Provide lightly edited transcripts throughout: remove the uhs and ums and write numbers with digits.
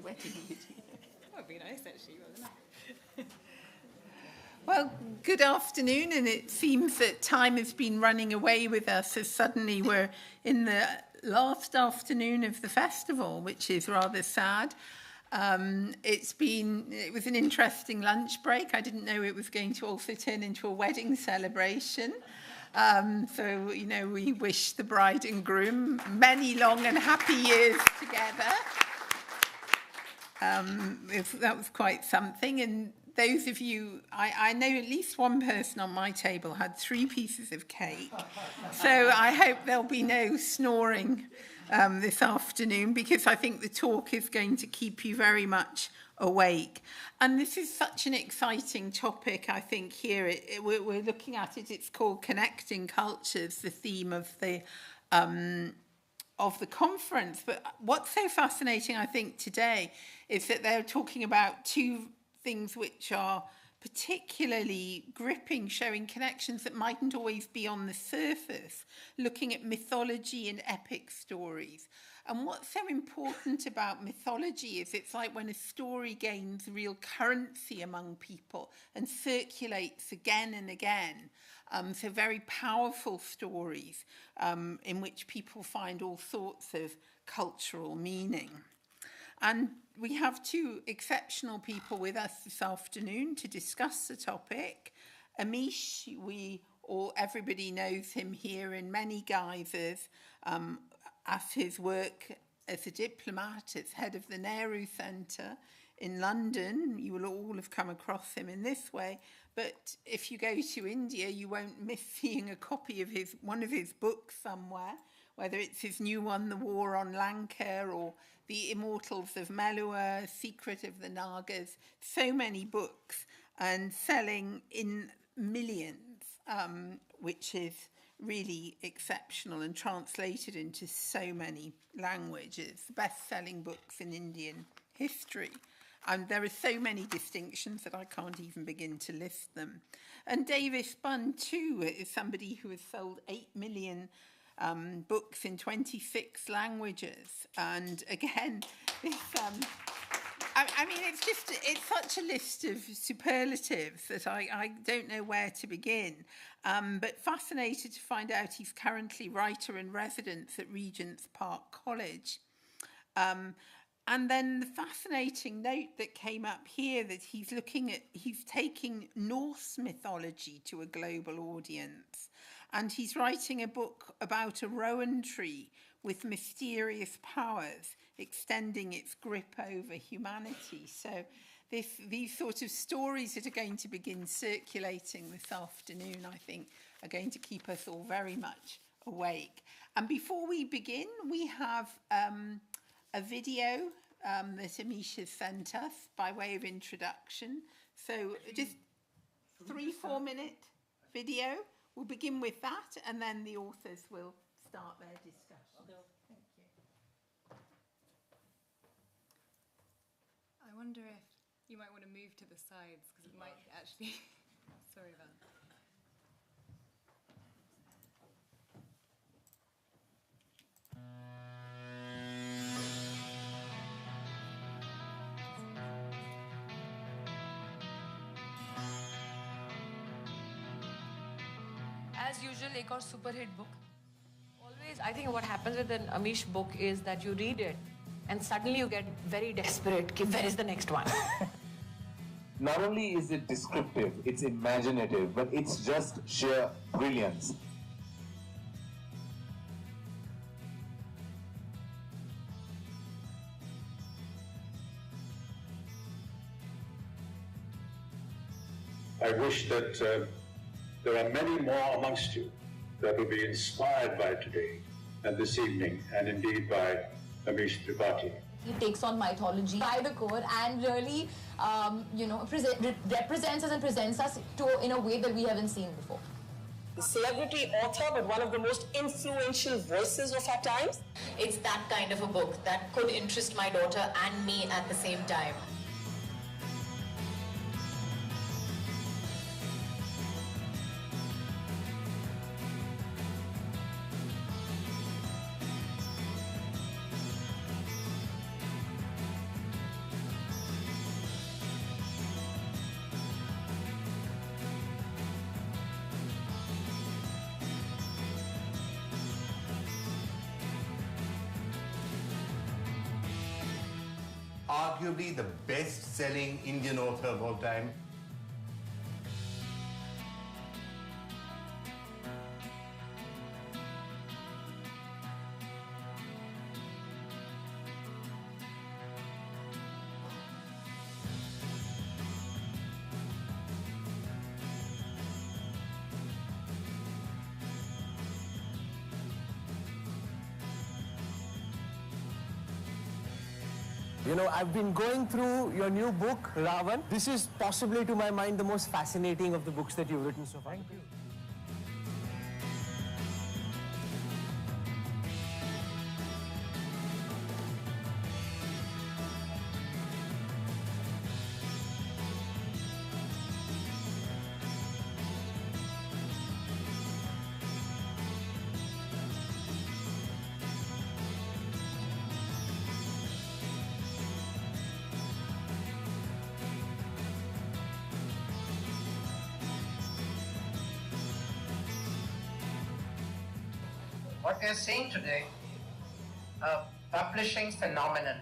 wedding video. That would be nice, actually, wouldn't it? Well, good afternoon, and it seems that time has been running away with us as suddenly we're in the last afternoon of the festival, which is rather sad. It was an interesting lunch break. I didn't know it was going to also turn into a wedding celebration. So, we wish the bride and groom many long and happy years together. That was quite something. And those of you, I know at least one person on my table had 3 pieces of cake. So I hope there'll be no snoring this afternoon, because I think the talk is going to keep you very much awake. And this is such an exciting topic, I think, here. We're looking at it. It's called Connecting Cultures, the theme of the conference. But what's so fascinating, I think, today is that they're talking about 2 things which are particularly gripping, showing connections that mightn't always be on the surface, looking at mythology and epic stories. And what's so important about mythology is it's like when a story gains real currency among people and circulates again and again. So very powerful stories in which people find all sorts of cultural meaning. And we have 2 exceptional people with us this afternoon to discuss the topic. Amish, everybody knows him here in many guises, as his work as a diplomat, as head of the Nehru Centre in London. You will all have come across him in this way. But if you go to India, you won't miss seeing a copy of one of his books somewhere, whether it's his new one, The War on Lanka, or The Immortals of Melua, Secret of the Nagas. So many books, and selling in millions, which is really exceptional and translated into so many languages. Best-selling books in Indian history. And there are so many distinctions that I can't even begin to list them. And Davis Bunn, too, is somebody who has sold 8 million books in 26 languages. And again, this, it's such a list of superlatives that I don't know where to begin. But fascinated to find out he's currently writer in residence at Regent's Park College. And then the fascinating note that came up here that he's taking Norse mythology to a global audience. And he's writing a book about a rowan tree with mysterious powers, extending its grip over humanity. So these sort of stories that are going to begin circulating this afternoon, I think, are going to keep us all very much awake. And before we begin, we have a video that Amish has sent us by way of introduction. So just 3-4 minute video. We'll begin with that, and then the authors will start their discussion. Thank you. I wonder if you might want to move to the sides, because it might actually... Sorry about that. As usual, एक और super hit book. Always, I think what happens with an Amish book is that you read it and suddenly you get very desperate. Where is the next one? Not only is it descriptive, it's imaginative, but it's just sheer brilliance. I wish that there are many more amongst you that will be inspired by today and this evening, and indeed by Amish Tripathi. He takes on mythology by the core and really, represents us and presents us in a way that we haven't seen before. The celebrity author, but one of the most influential voices of our times. It's that kind of a book that could interest my daughter and me at the same time. arguably the best-selling Indian author of all time. You know, I've been going through your new book, Ravan. This is possibly, to my mind, the most fascinating of the books that you've written so far. Thank you. What we are seeing today, a publishing phenomenon,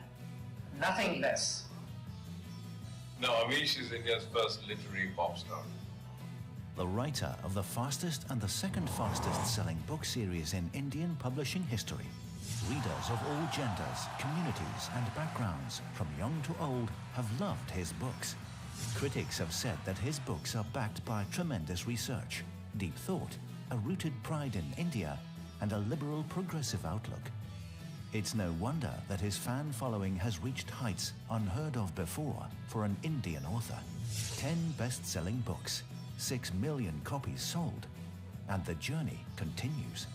nothing less. No, Amish is India's first literary pop star. The writer of the fastest and the second fastest selling book series in Indian publishing history. Readers of all genders, communities and backgrounds, from young to old, have loved his books. Critics have said that his books are backed by tremendous research, deep thought, a rooted pride in India, and a liberal progressive outlook. It's no wonder that his fan following has reached heights unheard of before for an Indian author. 10 best-selling books, 6 million copies sold, and the journey continues.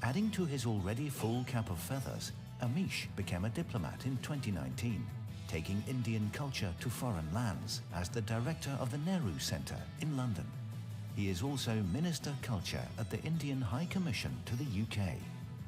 Adding to his already full cap of feathers, Amish became a diplomat in 2019, taking Indian culture to foreign lands as the director of the Nehru Centre in London. He is also Minister Culture at the Indian High Commission to the UK.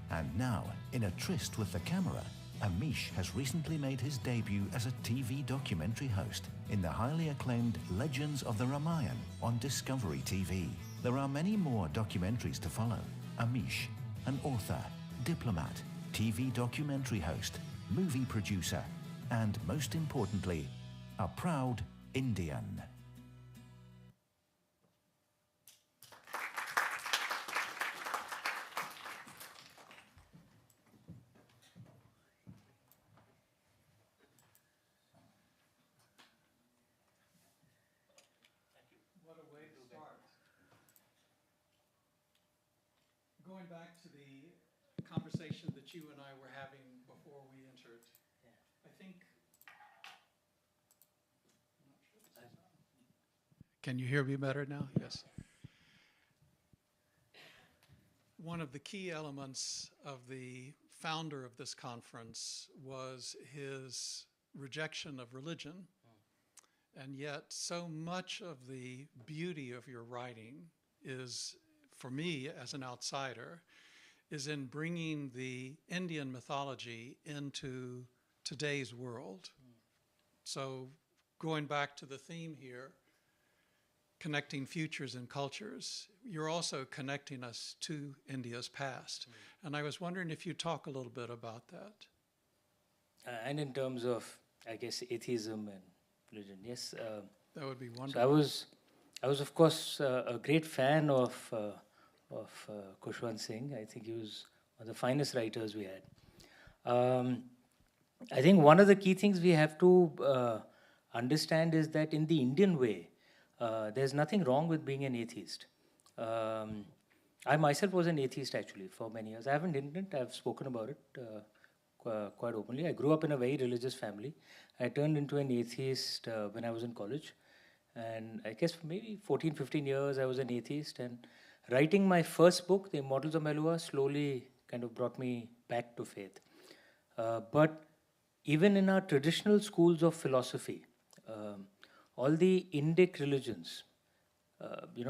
And now, in a tryst with the camera, Amish has recently made his debut as a TV documentary host in the highly acclaimed Legends of the Ramayana on Discovery TV. There are many more documentaries to follow. Amish, an author, diplomat, TV documentary host, movie producer, and most importantly, a proud Indian. Going back to the conversation that you and I were having before we entered, I think. Can you hear me better now? Yes. One of the key elements of the founder of this conference was his rejection of religion, and yet so much of the beauty of your writing is, for me as an outsider, is in bringing the Indian mythology into today's world. So going back to the theme here, connecting futures and cultures, you're also connecting us to India's past. And I was wondering if you'd talk a little bit about that. And in terms of, I guess, atheism and religion, yes. That would be wonderful. So I was of course, a great fan of Khushwant Singh. I think he was one of the finest writers we had. I think one of the key things we have to understand is that in the Indian way, there's nothing wrong with being an atheist. I myself was an atheist actually for many years. I haven't denied it, I've spoken about it quite openly. I grew up in a very religious family. I turned into an atheist when I was in college. And I guess for maybe 14, 15 years I was an atheist. And writing my first book, The Immortals of Melua, slowly kind of brought me back to faith. But even in our traditional schools of philosophy, all the Indic religions,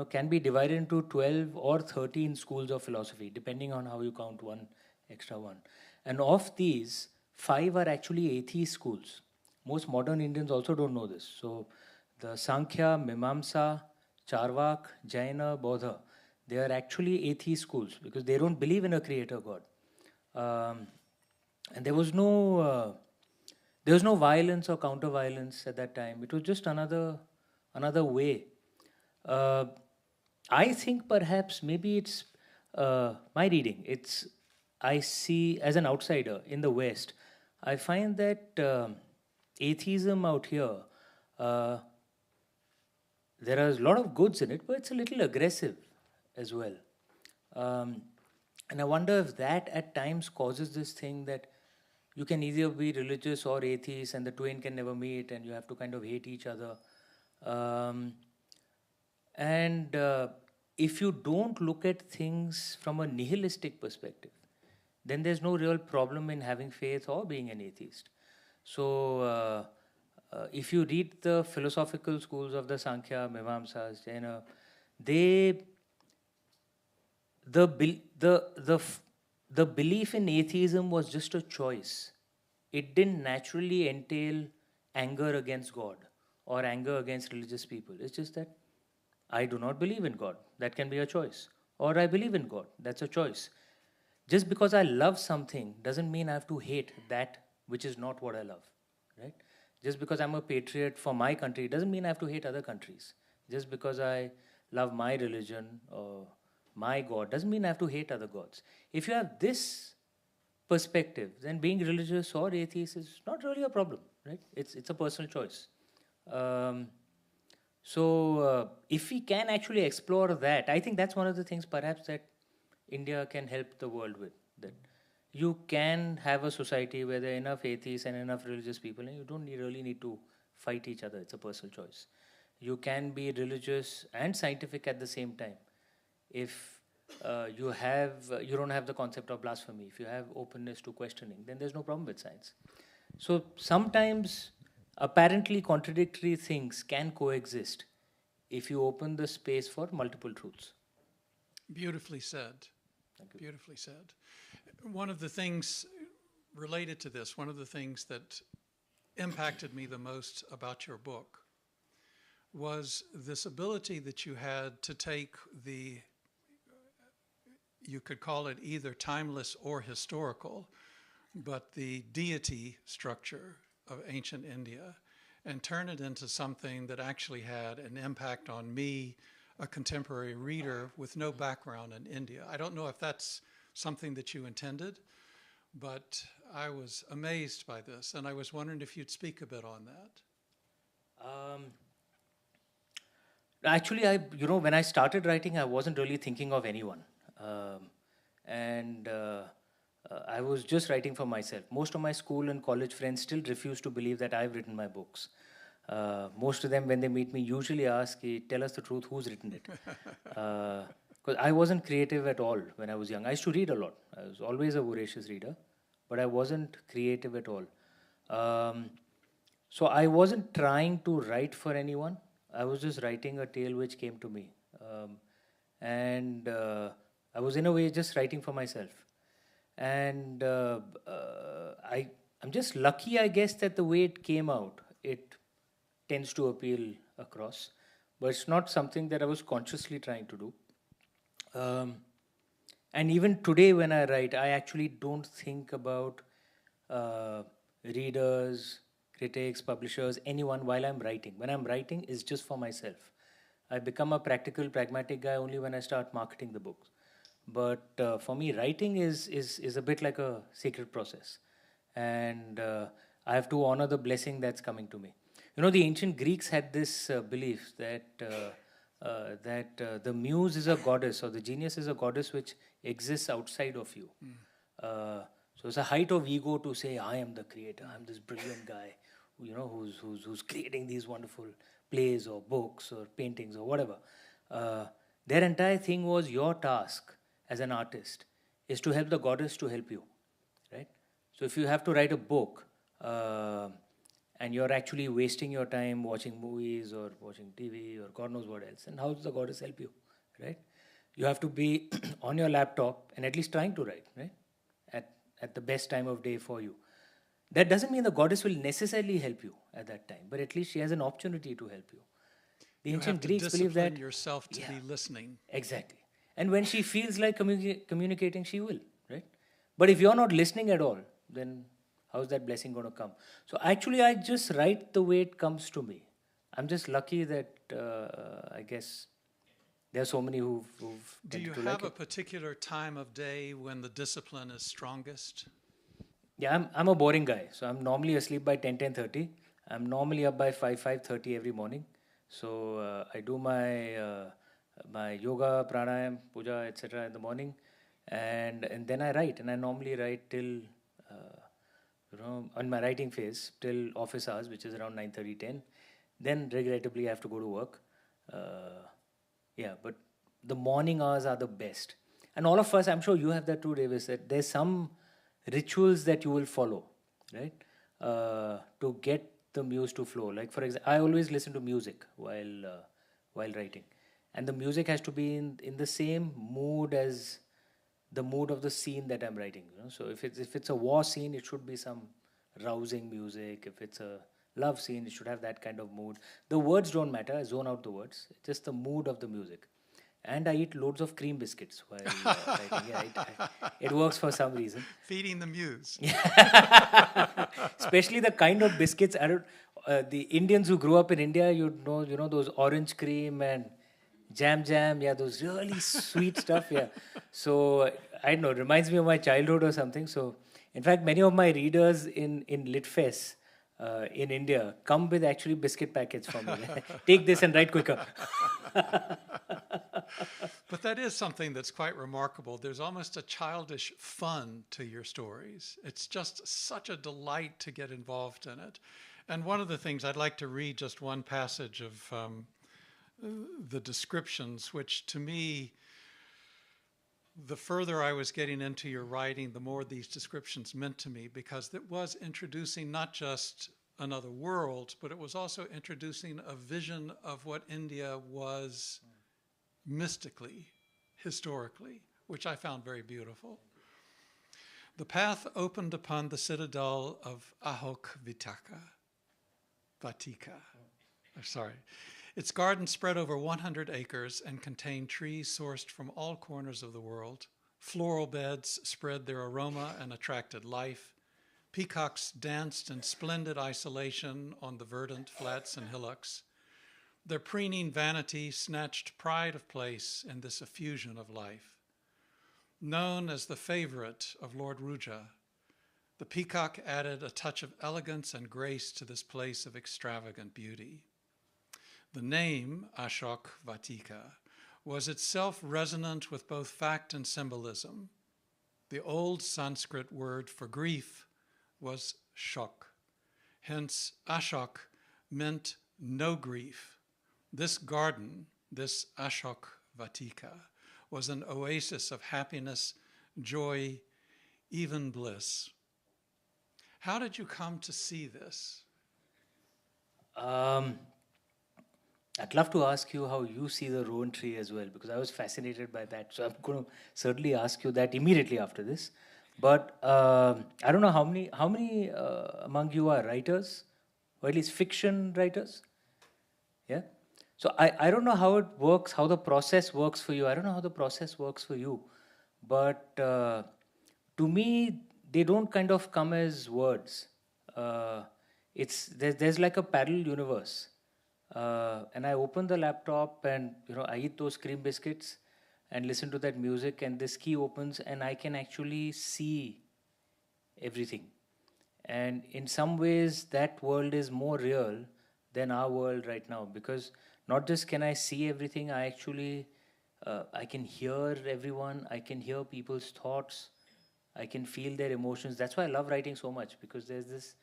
can be divided into 12 or 13 schools of philosophy, depending on how you count one extra one. And of these, 5 are actually atheist schools. Most modern Indians also don't know this. So the Sankhya, Mimamsa, Charvak, Jaina, Bodha, they are actually atheist schools because they don't believe in a creator God. And there was no there was no violence or counter-violence at that time. It was just another way. I think perhaps maybe it's my reading. I see as an outsider in the West, I find that atheism out here, there are a lot of goods in it, but it's a little aggressive as well. And I wonder if that at times causes this thing that you can either be religious or atheist and the twain can never meet and you have to kind of hate each other. And if you don't look at things from a nihilistic perspective, then there's no real problem in having faith or being an atheist. So if you read the philosophical schools of the Sankhya, Mimamsas, Jaina, the belief in atheism was just a choice. It didn't naturally entail anger against God or anger against religious people. It's just that I do not believe in God. That can be a choice. Or I believe in God. That's a choice. Just because I love something doesn't mean I have to hate that which is not what I love. Right? Just because I'm a patriot for my country doesn't mean I have to hate other countries. Just because I love my religion or my God doesn't mean I have to hate other gods. If you have this perspective, then being religious or atheist is not really a problem, right? It's a personal choice. So if we can actually explore that, I think that's one of the things perhaps that India can help the world with. That you can have a society where there are enough atheists and enough religious people, and you don't really need to fight each other. It's a personal choice. You can be religious and scientific at the same time. If you don't have the concept of blasphemy, if you have openness to questioning, then there's no problem with science. So sometimes apparently contradictory things can coexist if you open the space for multiple truths. Beautifully said. Beautifully said. One of the things related to this, one of the things that impacted me the most about your book was this ability that you had to take you could call it either timeless or historical, but the deity structure of ancient India, and turn it into something that actually had an impact on me, a contemporary reader with no background in India. I don't know if that's something that you intended, but I was amazed by this, and I was wondering if you'd speak a bit on that. Actually, when I started writing, I wasn't really thinking of anyone. I was just writing for myself. Most of my school and college friends still refuse to believe that I've written my books. Most of them, when they meet me, usually ask, tell us the truth, who's written it? Because I wasn't creative at all when I was young. I used to read a lot. I was always a voracious reader, but I wasn't creative at all. So I wasn't trying to write for anyone. I was just writing a tale which came to me. I was in a way just writing for myself. And I'm just lucky, I guess, that the way it came out, it tends to appeal across. But it's not something that I was consciously trying to do. And even today when I write, I actually don't think about readers, critics, publishers, anyone while I'm writing. When I'm writing, it's just for myself. I become a practical, pragmatic guy only when I start marketing the books. But for me, writing is a bit like a sacred process. And I have to honor the blessing that's coming to me. The ancient Greeks had this belief that the muse is a goddess, or the genius is a goddess which exists outside of you. So it's a height of ego to say, I am the creator, I'm this brilliant guy, who's creating these wonderful plays or books or paintings or whatever. Their entire thing was your task as an artist is to help the goddess to help you, right? So if you have to write a book and you're actually wasting your time watching movies or watching TV or God knows what else, then how does the goddess help you, right? You have to be on your laptop and at least trying to write, right? At the best time of day for you. That doesn't mean the goddess will necessarily help you at that time, but at least she has an opportunity to help you. The ancient Greeks believe that yourself to be listening. Exactly. And when she feels like communicating, she will, right? But if you're not listening at all, then How's that blessing going to come? So actually, I just write the way it comes to me. I'm just lucky that I guess there are so many who've Do you tended to have like a particular time of day when the discipline is strongest? Yeah, I'm a boring guy. So I'm normally asleep by 10:30. I'm normally up by 5:30 every morning. So I do my yoga, pranayam, puja, etc. in the morning, and then I write. And I normally write till on my writing phase till office hours, which is around 9:30, 10. Then regrettably I have to go to work. But the morning hours are the best. And all of us, I'm sure you have that too, Davis, that there's some rituals that you will follow, right? To get the muse to flow. Like for example, I always listen to music while writing. And the music has to be in the same mood as the mood of the scene that I'm writing. So if it's a war scene, it should be some rousing music. If it's a love scene, it should have that kind of mood. The words don't matter. I zone out the words. It's just the mood of the music. And I eat loads of cream biscuits while writing. Yeah, it works for some reason. Feeding the muse. Especially the kind of biscuits. The Indians who grew up in India, you know those orange cream and jam, yeah, those really sweet stuff, yeah. So, I don't know, it reminds me of my childhood or something. So, in fact, many of my readers in Litfest in India come with actually biscuit packets from me. Take this and write quicker. But that is something that's quite remarkable. There's almost a childish fun to your stories. It's just such a delight to get involved in it. And one of the things, I'd like to read just one passage of the descriptions, which to me, the further I was getting into your writing, the more these descriptions meant to me, because it was introducing not just another world, but it was also introducing a vision of what India was mystically, historically, which I found very beautiful. The path opened upon the citadel of Vatika. Its garden spread over 100 acres and contained trees sourced from all corners of the world. Floral beds spread their aroma and attracted life. Peacocks danced in splendid isolation on the verdant flats and hillocks. Their preening vanity snatched pride of place in this effusion of life. Known as the favorite of Lord Ruja, the peacock added a touch of elegance and grace to this place of extravagant beauty. The name Ashok Vatika was itself resonant with both fact and symbolism. The old Sanskrit word for grief was shok. Hence, Ashok meant no grief. This garden, this Ashok Vatika, was an oasis of happiness, joy, even bliss. How did you come to see this? I'd love to ask you how you see the rowan tree as well, because I was fascinated by that. So I'm going to certainly ask you that immediately after this. But I don't know how many among you are writers, or at least fiction writers. Yeah. So I don't know how it works, how the process works for you. I don't know how the process works for you, but to me they don't kind of come as words. There's like a parallel universe. And I open the laptop and I eat those cream biscuits and listen to that music, and this key opens and I can actually see everything. And in some ways that world is more real than our world right now, because not just can I see everything, I actually I can hear everyone, I can hear people's thoughts, I can feel their emotions. That's why I love writing so much, because there's this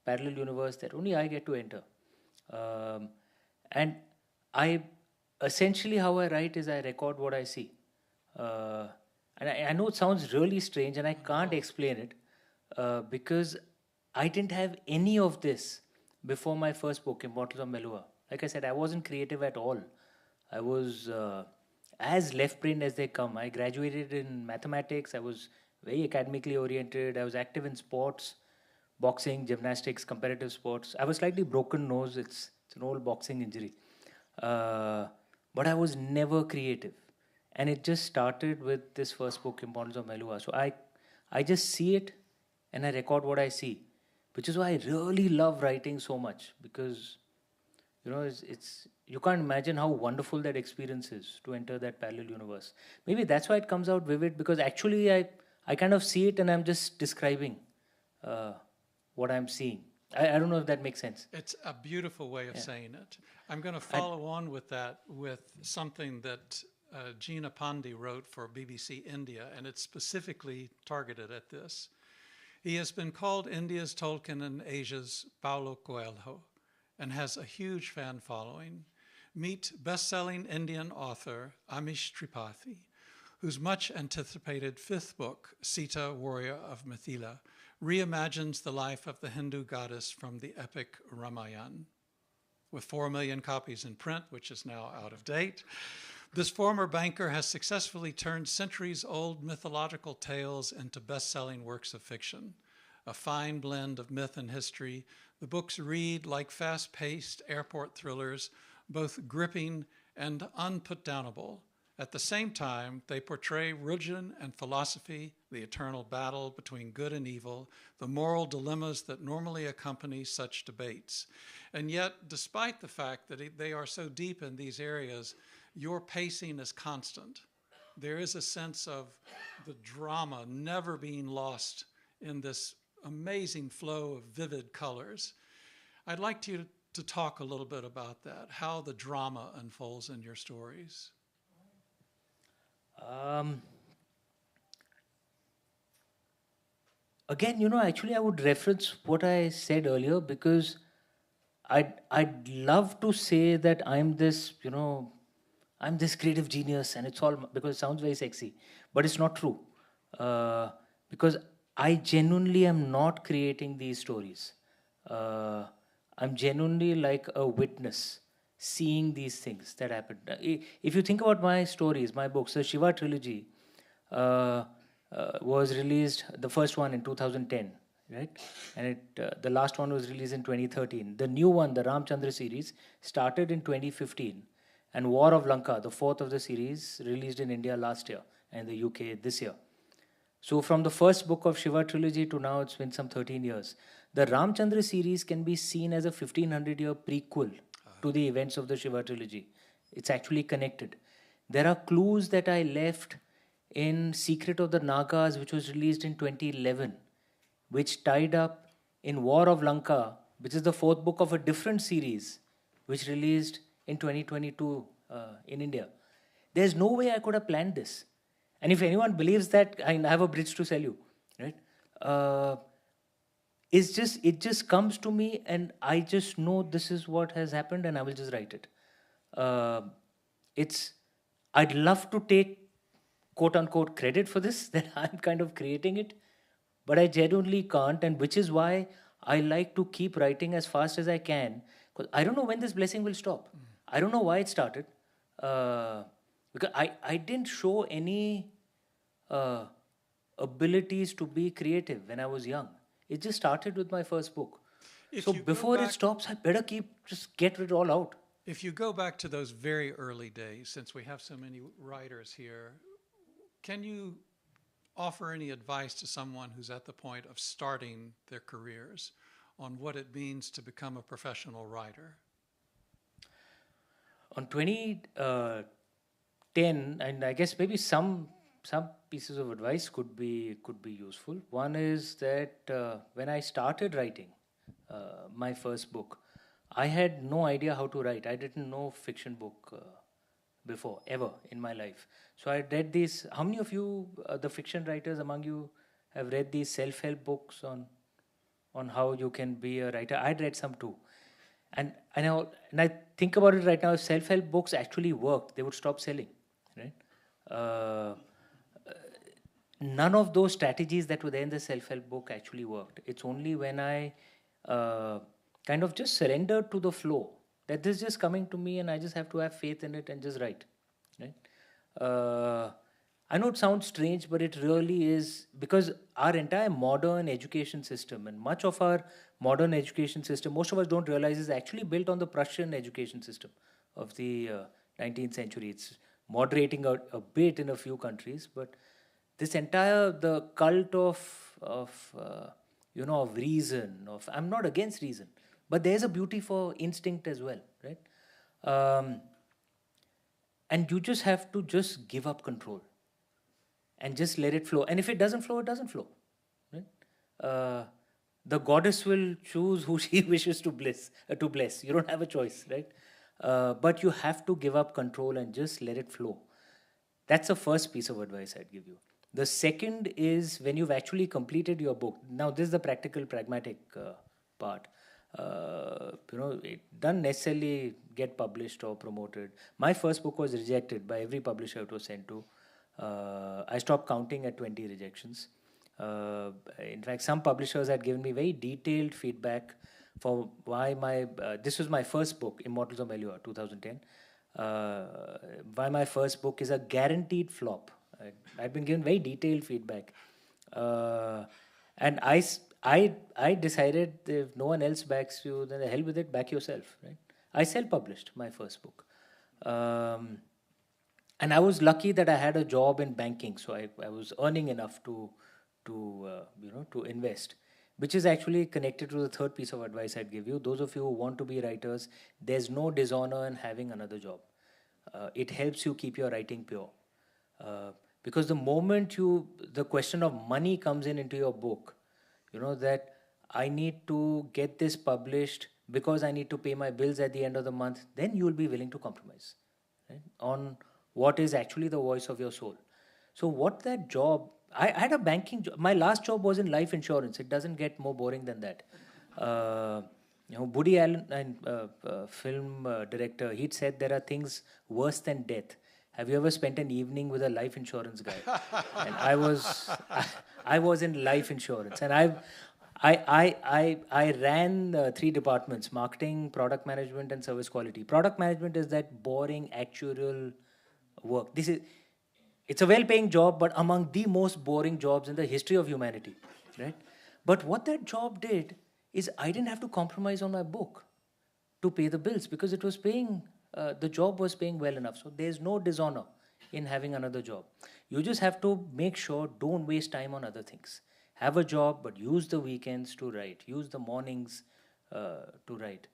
parallel universe that only I get to enter. And essentially how I write is I record what I see. And I know it sounds really strange and I can't explain it because I didn't have any of this before my first book, Immortals of Melua. Like I said, I wasn't creative at all. I was as left-brained as they come. I graduated in mathematics. I was very academically oriented. I was active in sports, boxing, gymnastics, competitive sports. I was slightly broken nose. It's an old boxing injury. But I was never creative. And it just started with this first book, Immortals of Melua. So I just see it and I record what I see. which is why I really love writing so much, because it's you can't imagine how wonderful that experience is to enter that parallel universe. Maybe that's why it comes out vivid, because actually I kind of see it and I'm just describing what I'm seeing. I don't know if that makes sense. It's a beautiful way of saying it. I'm going to follow on with that with something that Gina Pandey wrote for BBC India, and it's specifically targeted at this. He has been called India's Tolkien and Asia's Paulo Coelho, and has a huge fan following. Meet best-selling Indian author Amish Tripathi, whose much-anticipated fifth book, Sita, Warrior of Mithila, reimagines the life of the Hindu goddess from the epic Ramayana. With 4 million copies in print, which is now out of date, this former banker has successfully turned centuries-old mythological tales into best-selling works of fiction. A fine blend of myth and history, the books read like fast-paced airport thrillers, both gripping and unputdownable. At the same time, they portray religion and philosophy, the eternal battle between good and evil, the moral dilemmas that normally accompany such debates. And yet, despite the fact that they are so deep in these areas, your pacing is constant. There is a sense of the drama never being lost in this amazing flow of vivid colors. I'd like you to talk a little bit about that, how the drama unfolds in your stories. Again, actually I would reference what I said earlier, because I'd love to say that I'm this creative genius, and it's all because it sounds very sexy, but it's not true. Because I genuinely am not creating these stories. I'm genuinely like a witness, seeing these things that happen. If you think about my stories, my books, the Shiva trilogy was released, the first one in 2010, right? And the last one was released in 2013. The new one, the Ramchandra series, started in 2015. And War of Lanka, the fourth of the series, released in India last year and the UK this year. So from the first book of Shiva trilogy to now, it's been some 13 years. The Ramchandra series can be seen as a 1500-year prequel to the events of the Shiva trilogy. It's actually connected. There are clues that I left in Secret of the Nagas, which was released in 2011, which tied up in War of Lanka, which is the fourth book of a different series, which released in 2022 in India. There's no way I could have planned this. And if anyone believes that, I have a bridge to sell you, right? It just comes to me, and I just know this is what has happened, and I will just write it. I'd love to take quote unquote credit for this, that I'm kind of creating it, but I genuinely can't, and which is why I like to keep writing as fast as I can, because I don't know when this blessing will stop. I don't know why it started. Because I didn't show any abilities to be creative when I was young. It just started with my first book. So before it stops, I better just get it all out. If you go back to those very early days, since we have so many writers here, can you offer any advice to someone who's at the point of starting their careers on what it means to become a professional writer? On 2010, and I guess maybe some pieces of advice could be useful. One is that when I started writing my first book, I had no idea how to write. I didn't know fiction book before, ever in my life. So I read these. How many of you, the fiction writers among you, have read these self-help books on how you can be a writer? I'd read some too. And I think about it right now, if self-help books actually worked, they would stop selling, right? None of those strategies that were there in the self-help book actually worked. It's only when I kind of just surrendered to the flow, that this is just coming to me and I just have to have faith in it and just write, right? I know it sounds strange, but it really is, because our entire modern education system, and much of our modern education system, most of us don't realize, is actually built on the Prussian education system of the 19th century. It's moderating a bit in a few countries, but this entire, the cult of of reason. I'm not against reason, but there's a beauty for instinct as well, right? And you just have to just give up control and just let it flow. And if it doesn't flow, it doesn't flow, right? The goddess will choose who she wishes to bless. You don't have a choice, right? But you have to give up control and just let it flow. That's the first piece of advice I'd give you. The second is when you've actually completed your book. Now, this is the practical, pragmatic part. It doesn't necessarily get published or promoted. My first book was rejected by every publisher it was sent to. I stopped counting at 20 rejections. In fact, some publishers had given me very detailed feedback for why this was my first book, Immortals of Melua, 2010. Why my first book is a guaranteed flop. I'd been given very detailed feedback. And I decided if no one else backs you, then the hell with it, back yourself, right? I self-published my first book. And I was lucky that I had a job in banking, so I was earning enough to invest, which is actually connected to the third piece of advice I'd give you. Those of you who want to be writers, there's no dishonor in having another job. It helps you keep your writing pure. Because the moment the question of money comes into your book, that I need to get this published because I need to pay my bills at the end of the month, then you will be willing to compromise, right, on what is actually the voice of your soul. So what that job, I had a banking job. My last job was in life insurance. It doesn't get more boring than that. Woody Allen, film director, he'd said there are things worse than death. Have you ever spent an evening with a life insurance guy? And I was in life insurance, and I ran 3 departments: marketing, product management, and service quality. Product management is that boring actuarial work. It's a well-paying job, but among the most boring jobs in the history of humanity, right? But what that job did is I didn't have to compromise on my book to pay the bills because it was paying. The job was paying well enough. So there's no dishonor in having another job. You just have to make sure don't waste time on other things. Have a job, but use the weekends to write. Use the mornings to write.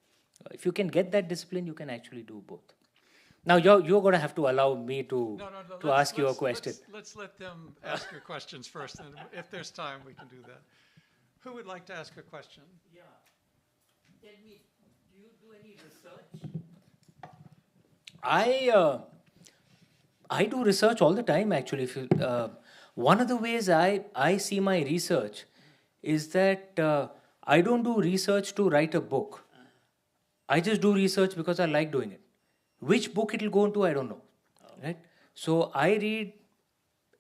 If you can get that discipline, you can actually do both. Now you're going to have to allow me to ask you a question. Let's let them ask your questions first, and if there's time, we can do that. Who would like to ask a question? Yeah. Tell me, do you do any research? I do research all the time, actually. One of the ways I see my research is that I don't do research to write a book. I just do research because I like doing it. Which book it will go into, I don't know. Right? So I read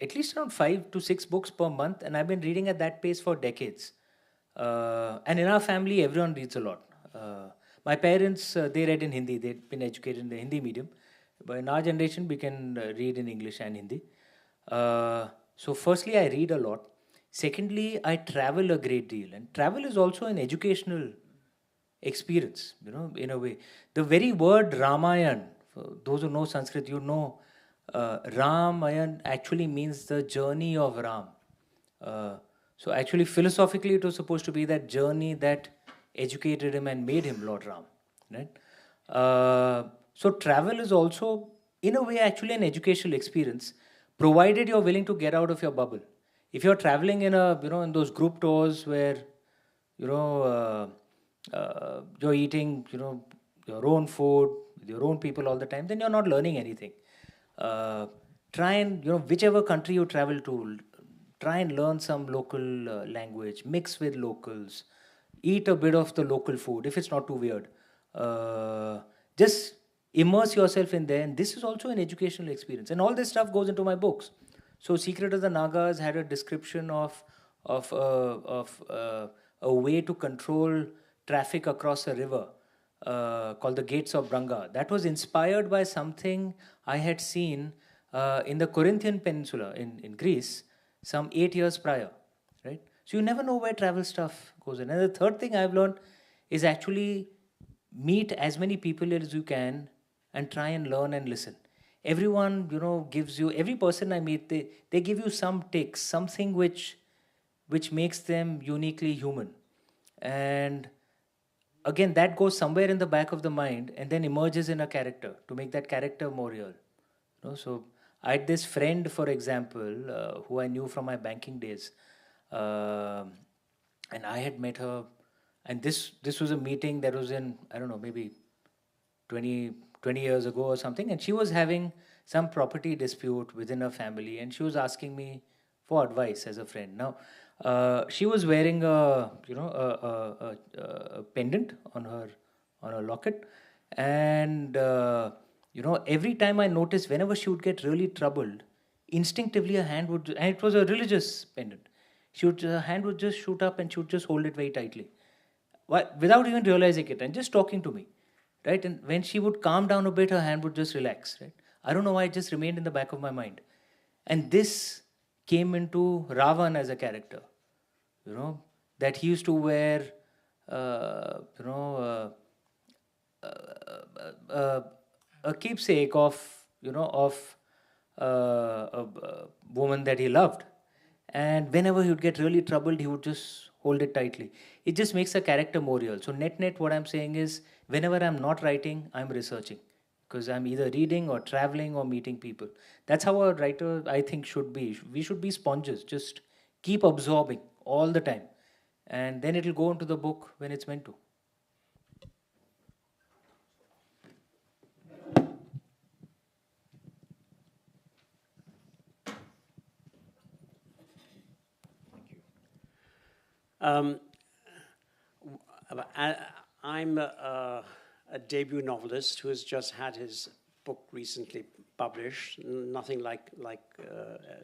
at least around 5 to 6 books per month, and I've been reading at that pace for decades. And in our family, everyone reads a lot. My parents, they read in Hindi. They've been educated in the Hindi medium. But in our generation, we can read in English and Hindi. So firstly, I read a lot. Secondly, I travel a great deal. And travel is also an educational experience, in a way. The very word Ramayan, for those who know Sanskrit, Ramayan actually means the journey of Ram. So actually, philosophically, it was supposed to be that journey that educated him and made him Lord Ram, right? So travel is also, in a way, actually an educational experience, provided you're willing to get out of your bubble. If you're traveling in in those group tours where, you're eating, your own food with your own people all the time, then you're not learning anything. Try and, whichever country you travel to, try and learn some local language, mix with locals, eat a bit of the local food if it's not too weird. Just immerse yourself in there, and this is also an educational experience. And all this stuff goes into my books. So Secret of the Nagas had a description of a way to control traffic across a river called the Gates of Branga. That was inspired by something I had seen in the Corinthian Peninsula in Greece some 8 years prior, right? So you never know where travel stuff goes in. And the third thing I've learned is actually meet as many people as you can and try and learn and listen. Everyone, gives you, every person I meet, they give you some tics, something which which makes them uniquely human. And again, that goes somewhere in the back of the mind and then emerges in a character to make that character more real. So I had this friend, for example, who I knew from my banking days, and I had met her, and this was a meeting that was in, I don't know, maybe 20 years ago or something, and she was having some property dispute within her family, and she was asking me for advice as a friend. Now, she was wearing a pendant on her locket, and every time I noticed, whenever she would get really troubled, instinctively her hand would, and it was a religious pendant, her hand would just shoot up and she would just hold it very tightly, without even realizing it, and just talking to me, right? And when she would calm down a bit, her hand would just relax, right? I don't know why, it just remained in the back of my mind. And this came into Ravan as a character, that he used to wear, a keepsake of a woman that he loved. And whenever he would get really troubled, he would just hold it tightly. It just makes a character more real. So net, what I'm saying is, whenever I'm not writing, I'm researching. Because I'm either reading or traveling or meeting people. That's how a writer, I think, should be. We should be sponges. Just keep absorbing all the time. And then it'll go into the book when it's meant to. I'm a debut novelist who has just had his book recently published. Nothing like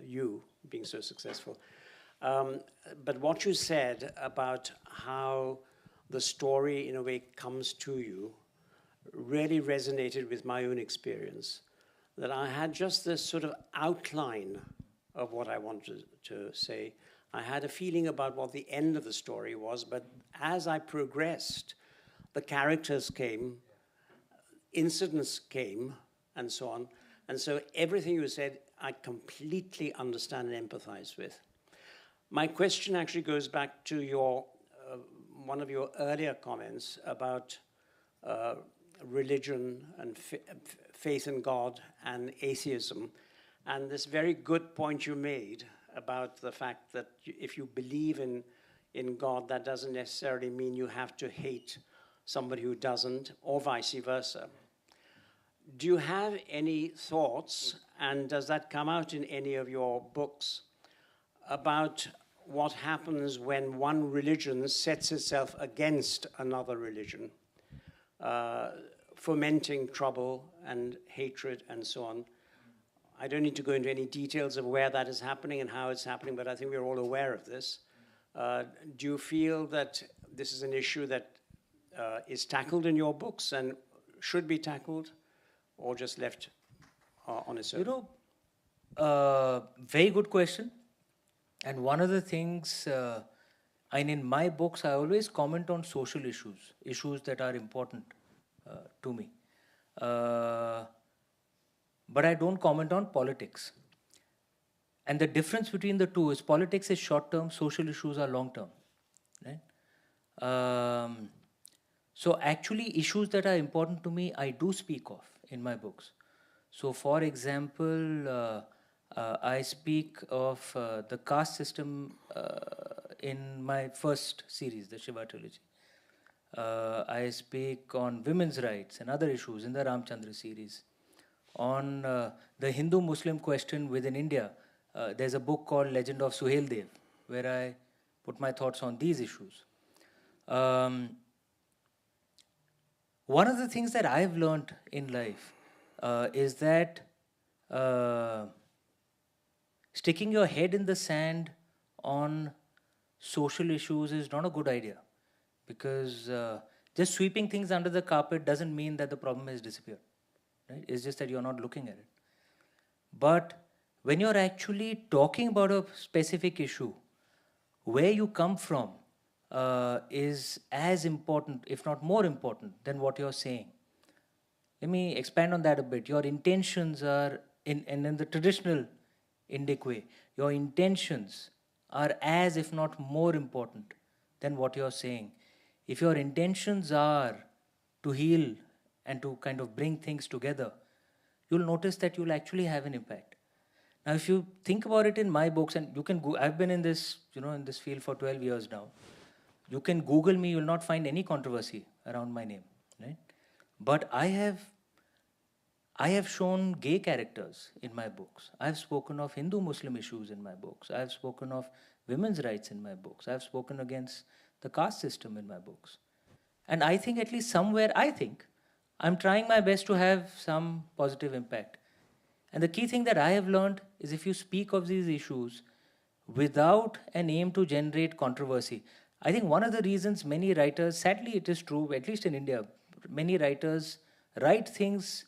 you being so successful. But what you said about how the story, in a way, comes to you really resonated with my own experience. That I had just this sort of outline of what I wanted to say. I had a feeling about what the end of the story was, but as I progressed, the characters came, incidents came, and so on. And so everything you said, I completely understand and empathize with. My question actually goes back to your one of your earlier comments about religion and faith in God and atheism, and this very good point you made about the fact that if you believe in God, that doesn't necessarily mean you have to hate somebody who doesn't, or vice versa. Do you have any thoughts, and does that come out in any of your books, about what happens when one religion sets itself against another religion, fomenting trouble and hatred and so on? I don't need to go into any details of where that is happening and how it's happening, but I think we're all aware of this. Do you feel that this is an issue that is tackled in your books and should be tackled, or just left on its own? Very good question. And one of the things, and in my books, I always comment on social issues that are important to me. But I don't comment on politics. And the difference between the two is politics is short-term, social issues are long-term. Right? So actually, issues that are important to me, I do speak of in my books. So for example, I speak of the caste system in my first series, the Shiva trilogy. I speak on women's rights and other issues in the Ramchandra series. On the Hindu-Muslim question within India, there's a book called Legend of Suhail Dev, where I put my thoughts on these issues. One of the things that I've learned in life is that sticking your head in the sand on social issues is not a good idea, because just sweeping things under the carpet doesn't mean that the problem has disappeared. Right? It's just that you're not looking at it. But when you're actually talking about a specific issue, where you come from is as important, if not more important, than what you're saying. Let me expand on that a bit. Your intentions are, in the traditional Indic way, your intentions are as, if not more important than what you're saying. If your intentions are to heal and to kind of bring things together, you'll notice that you'll actually have an impact. Now, if you think about it in my books, and you can go, I've been in this, in this field for 12 years now. You can Google me, you'll not find any controversy around my name, right? But I have shown gay characters in my books. I've spoken of Hindu-Muslim issues in my books. I've spoken of women's rights in my books. I've spoken against the caste system in my books. And I think at least somewhere, I'm trying my best to have some positive impact. And the key thing that I have learned is if you speak of these issues without an aim to generate controversy, I think one of the reasons many writers, sadly it is true, at least in India, many writers write things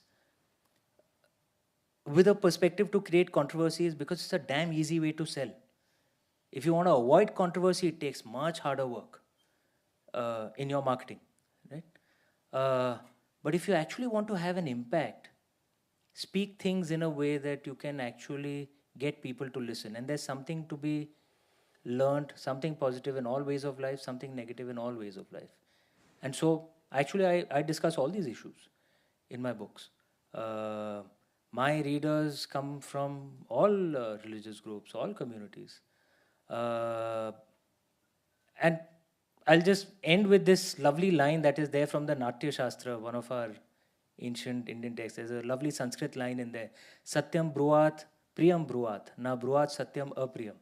with a perspective to create controversy is because it's a damn easy way to sell. If you want to avoid controversy, it takes much harder work in your marketing, right? But if you actually want to have an impact, speak things in a way that you can actually get people to listen. And there's something to be learned, something positive in all ways of life, something negative in all ways of life. And so actually I discuss all these issues in my books. My readers come from all religious groups, all communities. And I'll just end with this lovely line that is there from the Natya Shastra, one of our ancient Indian texts. There's a lovely Sanskrit line in there. Satyam bruat, priyam bruat, na bruat satyam apriyam.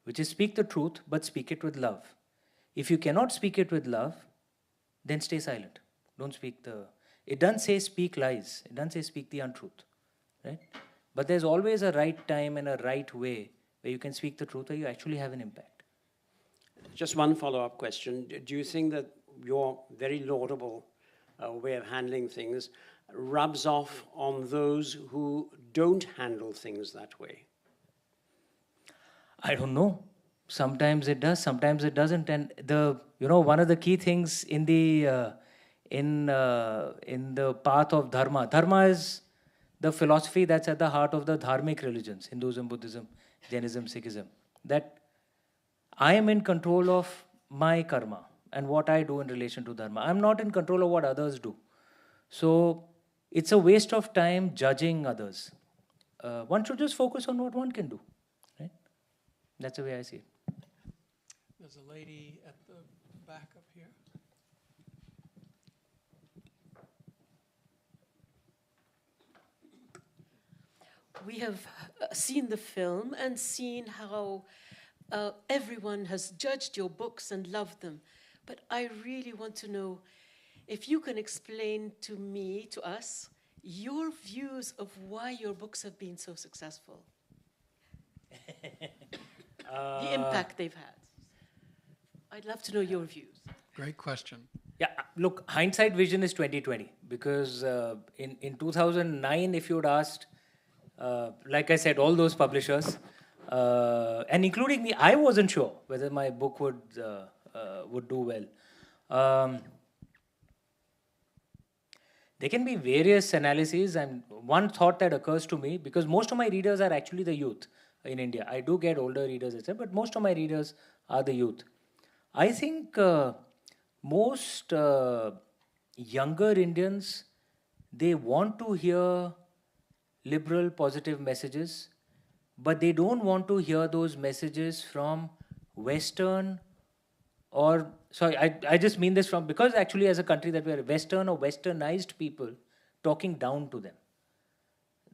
Which is speak the truth, but speak it with love. If you cannot speak it with love, then stay silent. Don't speak it doesn't say speak lies. It doesn't say speak the untruth. Right? But there's always a right time and a right way where you can speak the truth, where you actually have an impact. Just one follow-up question. Do you think that your very laudable way of handling things rubs off on those who don't handle things that way? I don't know. Sometimes it does, sometimes it doesn't. And one of the key things in the path of dharma. Dharma is the philosophy that's at the heart of the dharmic religions, Hinduism, Buddhism, Jainism, Sikhism. That I am in control of my karma and what I do in relation to dharma. I'm not in control of what others do. So it's a waste of time judging others. One should just focus on what one can do. Right? That's the way I see it. There's a lady at the back up here. We have seen the film and seen how everyone has judged your books and loved them. But I really want to know if you can explain to me, to us, your views of why your books have been so successful. The impact they've had. I'd love to know your views. Great question. Yeah, look, hindsight vision is 20/20 because in 2009, if you'd asked, like I said, all those publishers, and including me, I wasn't sure whether my book would do well. There can be various analyses, and one thought that occurs to me, because most of my readers are actually the youth in India. I do get older readers, etc., but most of my readers are the youth. I think most younger Indians, they want to hear liberal, positive messages, but they don't want to hear those messages from Western or, sorry, I just mean this from, because actually as a country that we are Western or Westernized people talking down to them.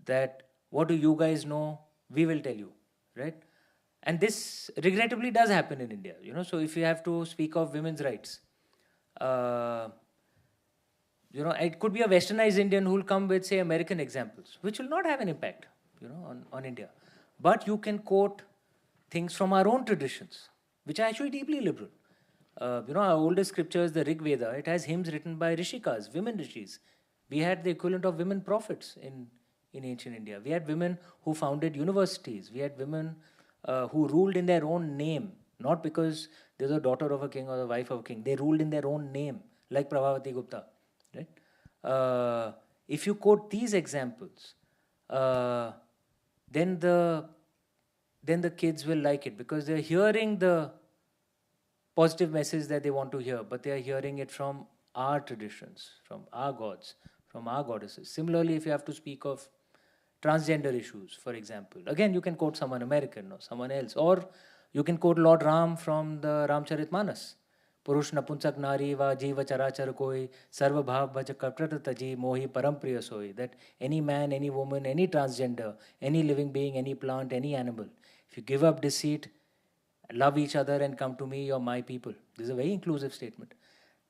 That, what do you guys know? We will tell you, right? And this regrettably does happen in India, so if you have to speak of women's rights, it could be a Westernized Indian who will come with, say, American examples, which will not have an impact, on India. But you can quote things from our own traditions, which are actually deeply liberal. Our oldest scripture is the Rig Veda. It has hymns written by Rishikas, women rishis. We had the equivalent of women prophets in ancient India. We had women who founded universities. We had women who ruled in their own name, not because they're the daughter of a king or the wife of a king. They ruled in their own name, like Prabhavati Gupta. Right? If you quote these examples, then the then the kids will like it because they're hearing the positive message that they want to hear, but they are hearing it from our traditions, from our gods, from our goddesses. Similarly, if you have to speak of transgender issues, for example, again, you can quote someone American or someone else, or you can quote Lord Ram from the Ramcharitmanas. Purush napunsak nari va jiva charachar koi sarva bhav bhaja kaprat taji mohi parampriya soi. That any man, any woman, any transgender, any living being, any plant, any animal, if you give up deceit, love each other and come to me, you're my people. This is a very inclusive statement.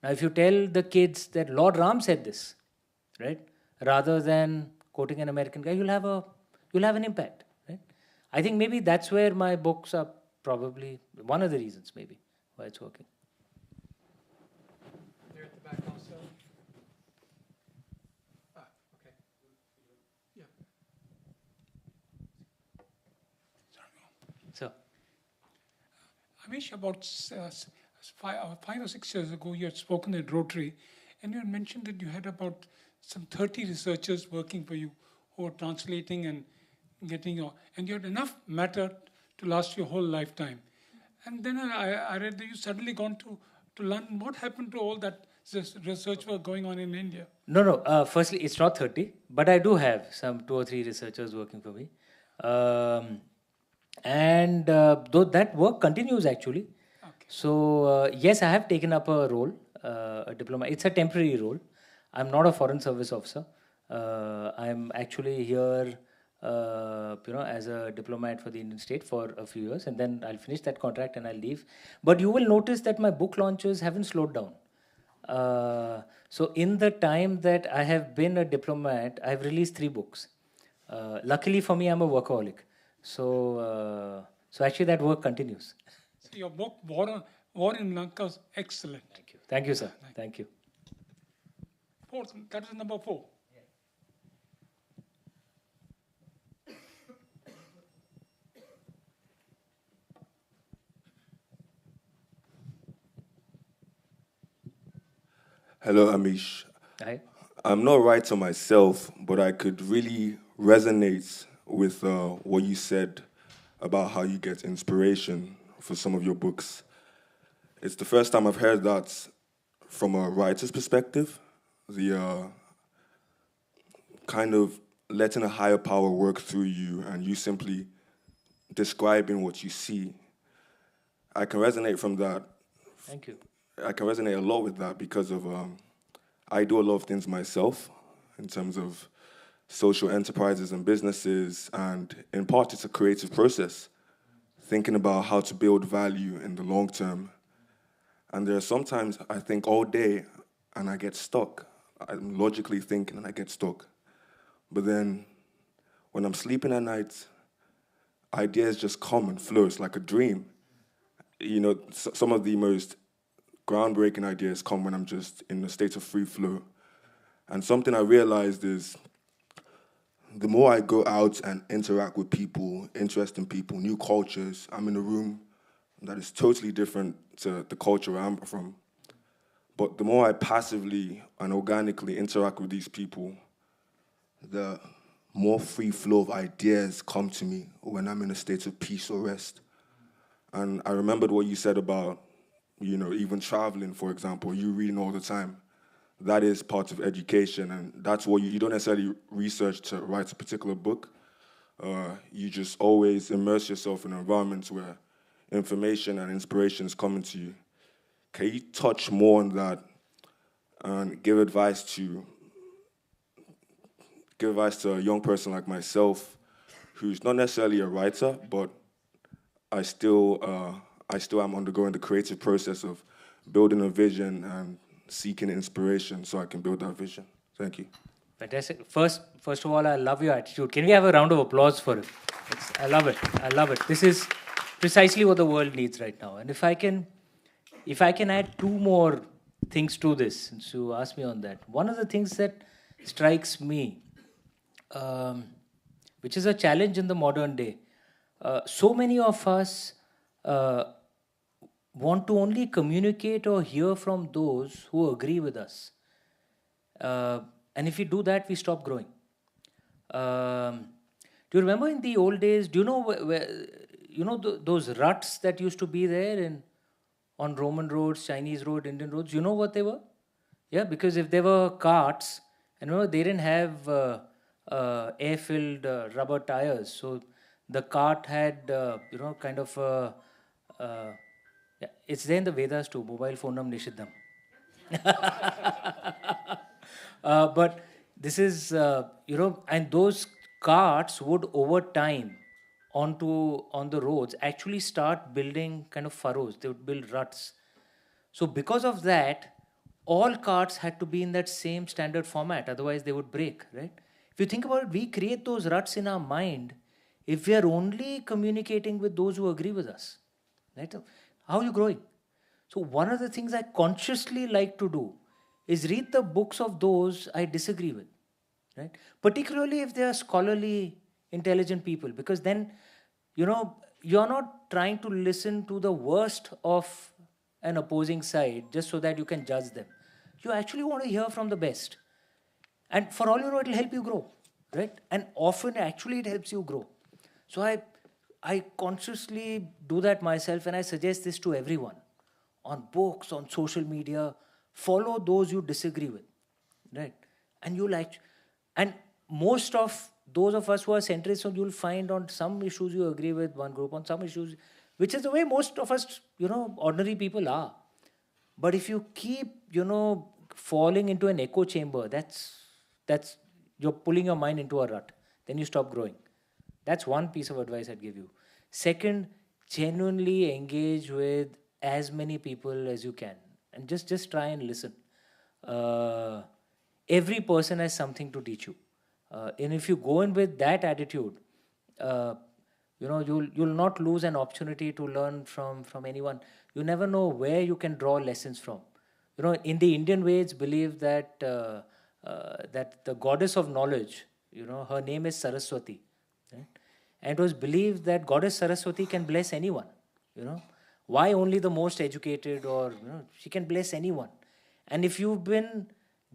Now, if you tell the kids that Lord Ram said this, right, rather than quoting an American guy, you'll have an impact, right? I think maybe that's where my books are probably one of the reasons, maybe, why it's working. There at the back also. Okay. Yeah. So, Amish, about 5 or 6 years ago, you had spoken at Rotary, and you had mentioned that you had about some 30 researchers working for you who were translating and getting and you had enough matter to last your whole lifetime. And then I read that you suddenly gone to London. What happened to all that research work going on in India? No. Firstly, it's not 30, but I do have some 2 or 3 researchers working for me. Though that work continues actually. Okay. So, yes, I have taken up a role, a diploma. It's a temporary role. I'm not a foreign service officer. I'm actually here, as a diplomat for the Indian state for a few years, and then I'll finish that contract and I'll leave. But you will notice that my book launches haven't slowed down. So in the time that I have been a diplomat, I've released 3 books. Luckily for me, I'm a workaholic. So actually that work continues. So your book, War in Lanka, is excellent. Thank you. Thank you, sir. Thank you. That is number 4. Hello, Amish. Hi. I'm not a writer myself, but I could really resonate with what you said about how you get inspiration for some of your books. It's the first time I've heard that from a writer's perspective, the kind of letting a higher power work through you and you simply describing what you see. I can resonate from that. Thank you. I can resonate a lot with that because of I do a lot of things myself in terms of social enterprises and businesses, and in part it's a creative process, thinking about how to build value in the long term. And there are sometimes I think all day and I get stuck. I'm logically thinking and I get stuck. But then when I'm sleeping at night, ideas just come and flow. It's like a dream. You know, some of the most groundbreaking ideas come when I'm just in a state of free flow. And something I realized is the more I go out and interact with people, interesting people, new cultures, I'm in a room that is totally different to the culture I'm from. But the more I passively and organically interact with these people, the more free flow of ideas come to me when I'm in a state of peace or rest. And I remembered what you said about, even traveling, for example, you reading all the time. That is part of education, and that's what you don't necessarily research to write a particular book. You just always immerse yourself in environments where information and inspiration is coming to you. Can you touch more on that and give advice to a young person like myself who's not necessarily a writer, but I still am undergoing the creative process of building a vision and seeking inspiration so I can build that vision. Thank you. Fantastic. First of all, I love your attitude. Can we have a round of applause for it? I love it. I love it. This is precisely what the world needs right now. And if I can add 2 more things to this, since you asked me on that. One of the things that strikes me, which is a challenge in the modern day, so many of us want to only communicate or hear from those who agree with us. And if we do that, we stop growing. Do you remember in the old days, do you know where those ruts that used to be there on Roman roads, Chinese road, Indian roads, you know what they were? Yeah, because if there were carts, and remember, they didn't have air-filled rubber tires, so the cart had, kind of, yeah, it's there in the Vedas too, mobile phonam nishiddham. But this is, and those carts would over time on the roads actually start building kind of furrows. They would build ruts. So because of that, all carts had to be in that same standard format, otherwise they would break, right? If you think about it, we create those ruts in our mind if we are only communicating with those who agree with us, right? How are you growing? So one of the things I consciously like to do is read the books of those I disagree with, right? Particularly if they are scholarly, intelligent people, because then, you're not trying to listen to the worst of an opposing side just so that you can judge them. You actually want to hear from the best. And for all you know, it'll help you grow, right? And often, actually, it helps you grow. So I consciously do that myself, and I suggest this to everyone. On books, on social media, follow those you disagree with, right? And and most of those of us who are centrists, you'll find on some issues you agree with one group, on some issues, which is the way most of us, ordinary people are. But if you keep, falling into an echo chamber, that's you're pulling your mind into a rut. Then you stop growing. That's one piece of advice I'd give you. Second, genuinely engage with as many people as you can, and just try and listen. Every person has something to teach you, and if you go in with that attitude, you'll not lose an opportunity to learn from anyone. You never know where you can draw lessons from. In the Indian way, it's believed that that the goddess of knowledge, her name is Saraswati, right? And it was believed that goddess Saraswati can bless anyone. Why only the most educated, or she can bless anyone. And if you've been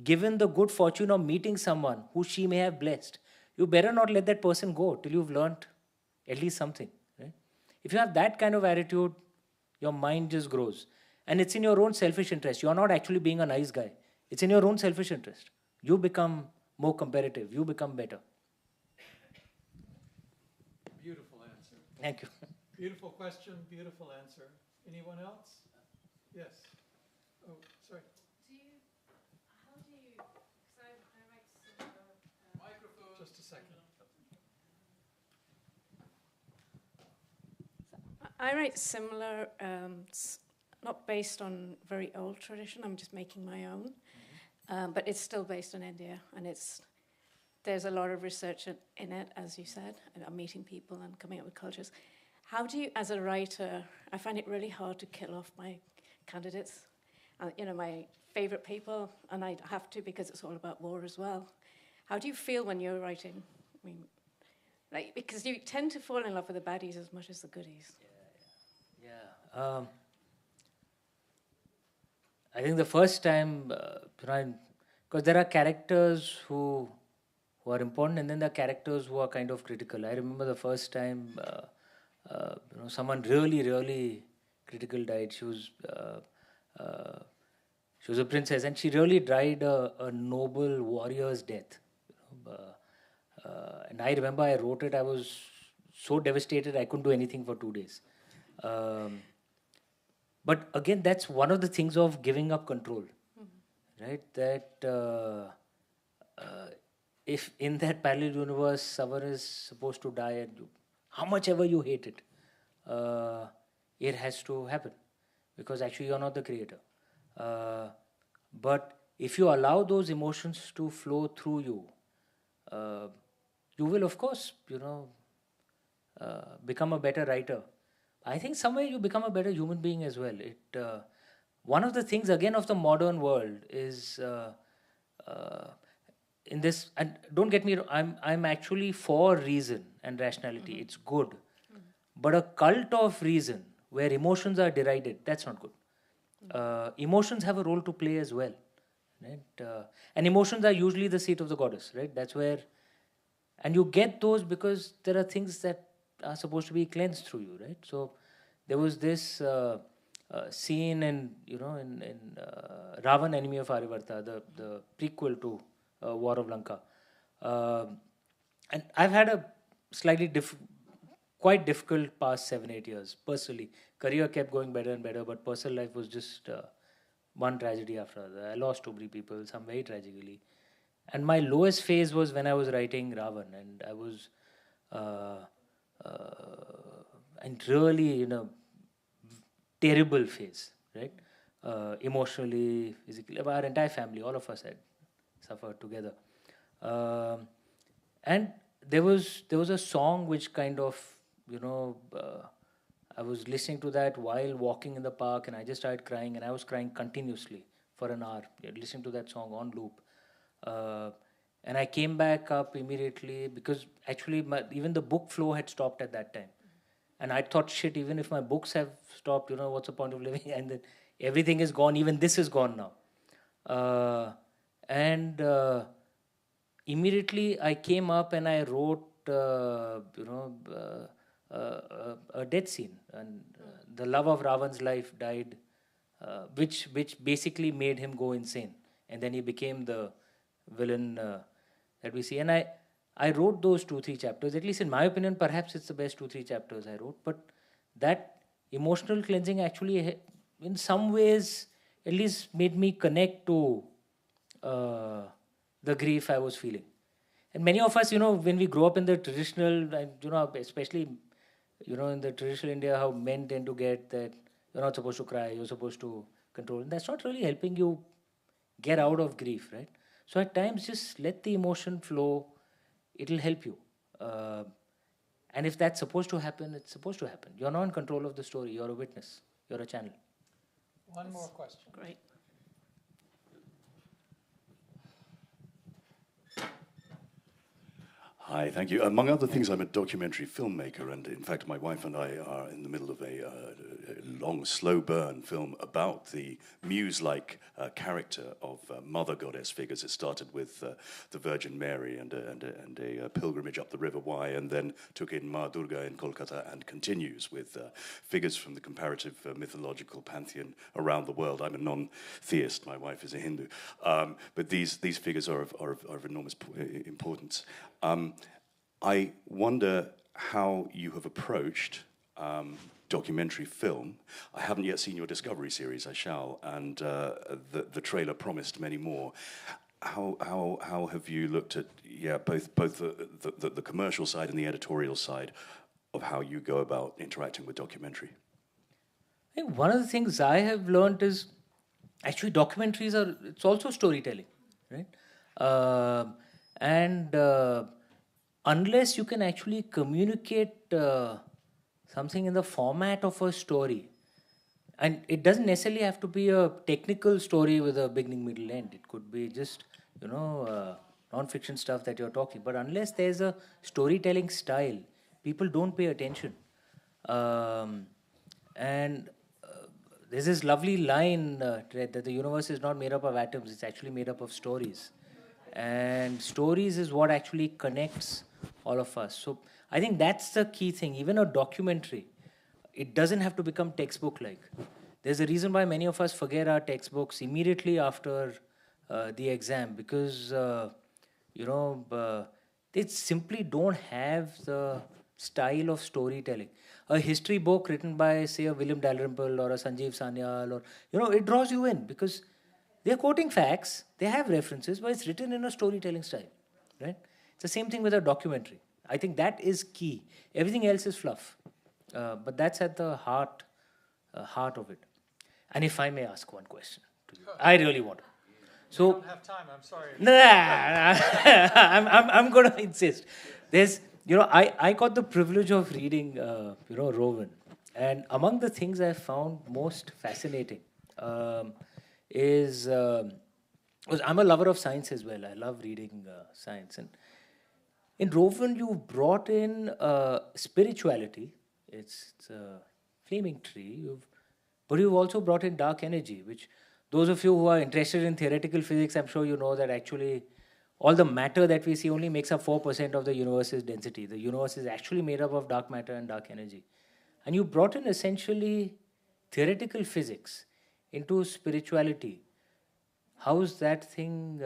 given the good fortune of meeting someone who she may have blessed, you better not let that person go till you've learned at least something, right? If you have that kind of attitude, your mind just grows. And it's in your own selfish interest. You're not actually being a nice guy. It's in your own selfish interest. You become more competitive. You become better. Beautiful answer. Thank you. Beautiful question, beautiful answer. Anyone else? Yes. Oh, sorry. Microphone. Just a second. I write similar, not based on very old tradition. I'm just making my own, but it's still based on India, and there's a lot of research in it, as you said, and I'm meeting people and coming up with cultures. How do you, as a writer, I find it really hard to kill off my candidates, my favorite people, and I have to because it's all about war as well. How do you feel when you're writing? I mean, because you tend to fall in love with the baddies as much as the goodies. Yeah. I think the first time, because there are characters who are important, and then there are characters who are kind of critical. I remember the first time, someone really, really critical died. She was a princess, and she really died a noble warrior's death. And I remember I wrote it. I was so devastated I couldn't do anything for 2 days. But again, that's one of the things of giving up control, right? That if in that parallel universe someone is supposed to die, and how much ever you hate it, it has to happen, because actually you're not the creator. But if you allow those emotions to flow through you, you will, of course, become a better writer. I think somewhere you become a better human being as well. One of the things, again, of the modern world is in this, and don't get me wrong, I'm actually for reason and rationality. It's good. But a cult of reason where emotions are derided, that's not good. Emotions have a role to play as well, right? And emotions are usually the seat of the goddess, right? That's where, and you get those because there are things that are supposed to be cleansed through you, right? So there was this scene in Ravan, Enemy of Arivarta, the prequel to War of Lanka. And I've had a slightly quite difficult past 7-8 years personally. Career kept going better and better, but personal life was just one tragedy after another. I lost 2 people, some very tragically. And my lowest phase was when I was writing Ravan, and I was and really in a terrible phase, right? Emotionally, physically, our entire family, all of us had suffered together. And there was a song which kind of, I was listening to that while walking in the park, and I just started crying, and I was crying continuously for an hour, listening to that song on loop. And I came back up immediately because actually even the book flow had stopped at that time. And I thought, shit, even if my books have stopped, what's the point of living? And then everything is gone, even this is gone now. Immediately I came up and I wrote, a death scene. And the love of Ravan's life died, which basically made him go insane. And then he became the villain that we see. And I wrote those 2-3 chapters, at least in my opinion, perhaps it's the best 2-3 chapters I wrote. But that emotional cleansing actually, in some ways, at least made me connect to the grief I was feeling. And many of us, when we grow up in the traditional, especially, in the traditional India, how men tend to get that you're not supposed to cry, you're supposed to control. And that's not really helping you get out of grief, right? So at times, just let the emotion flow. It'll help you. And if that's supposed to happen, it's supposed to happen. You're not in control of the story. You're a witness. You're a channel. One more question. Great. Hi, thank you. Among other things, I'm a documentary filmmaker, and in fact, my wife and I are in the middle of a long, slow burn film about the muse-like character of mother goddess figures. It started with the Virgin Mary and a pilgrimage up the River Wye, and then took in Ma Durga in Kolkata, and continues with figures from the comparative mythological pantheon around the world. I'm a non-theist. My wife is a Hindu, but these figures are of enormous importance. I wonder how you have approached documentary film. I haven't yet seen your Discovery series. I shall, and the trailer promised many more. How have you looked at both the commercial side and the editorial side of how you go about interacting with documentary? I think one of the things I have learned is actually documentaries it's also storytelling, right? Unless you can actually communicate something in the format of a story, and it doesn't necessarily have to be a technical story with a beginning, middle, end. It could be just, non-fiction stuff that you're talking. But unless there's a storytelling style, people don't pay attention. There's this lovely line that the universe is not made up of atoms, it's actually made up of stories. And stories is what actually connects all of us. So I think that's the key thing. Even a documentary, it doesn't have to become textbook-like. There's a reason why many of us forget our textbooks immediately after the exam, because they simply don't have the style of storytelling. A history book written by, say, a William Dalrymple or a Sanjeev Sanyal, or it draws you in because they're quoting facts, they have references, but it's written in a storytelling style, right? It's the same thing with a documentary. I think that is key. Everything else is fluff, but that's at the heart of it. And if I may ask one question to you, I really want to. So, I don't have time. I'm sorry. I'm going to insist. There's, I got the privilege of reading, Rowan, and among the things I found most fascinating is I'm a lover of science as well. I love reading science, and in Rowan you brought in spirituality. It's a flaming tree, but you've also brought in dark energy, which those of you who are interested in theoretical physics, I'm sure you know that actually all the matter that we see only makes up 4% of the universe's density. The universe is actually made up of dark matter and dark energy. And you brought in essentially theoretical physics into spirituality. How's that thing?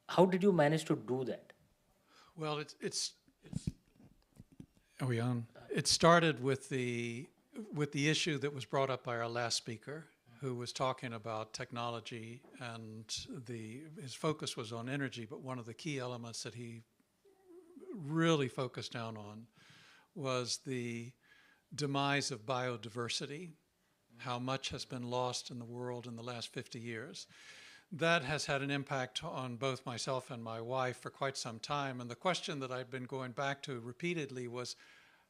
How did you manage to do that? Well, it's are we on? It started with the issue that was brought up by our last speaker, who was talking about technology, and his focus was on energy, but one of the key elements that he really focused down on was the demise of biodiversity, how much has been lost in the world in the last 50 years. That has had an impact on both myself and my wife for quite some time. And the question that I've been going back to repeatedly was,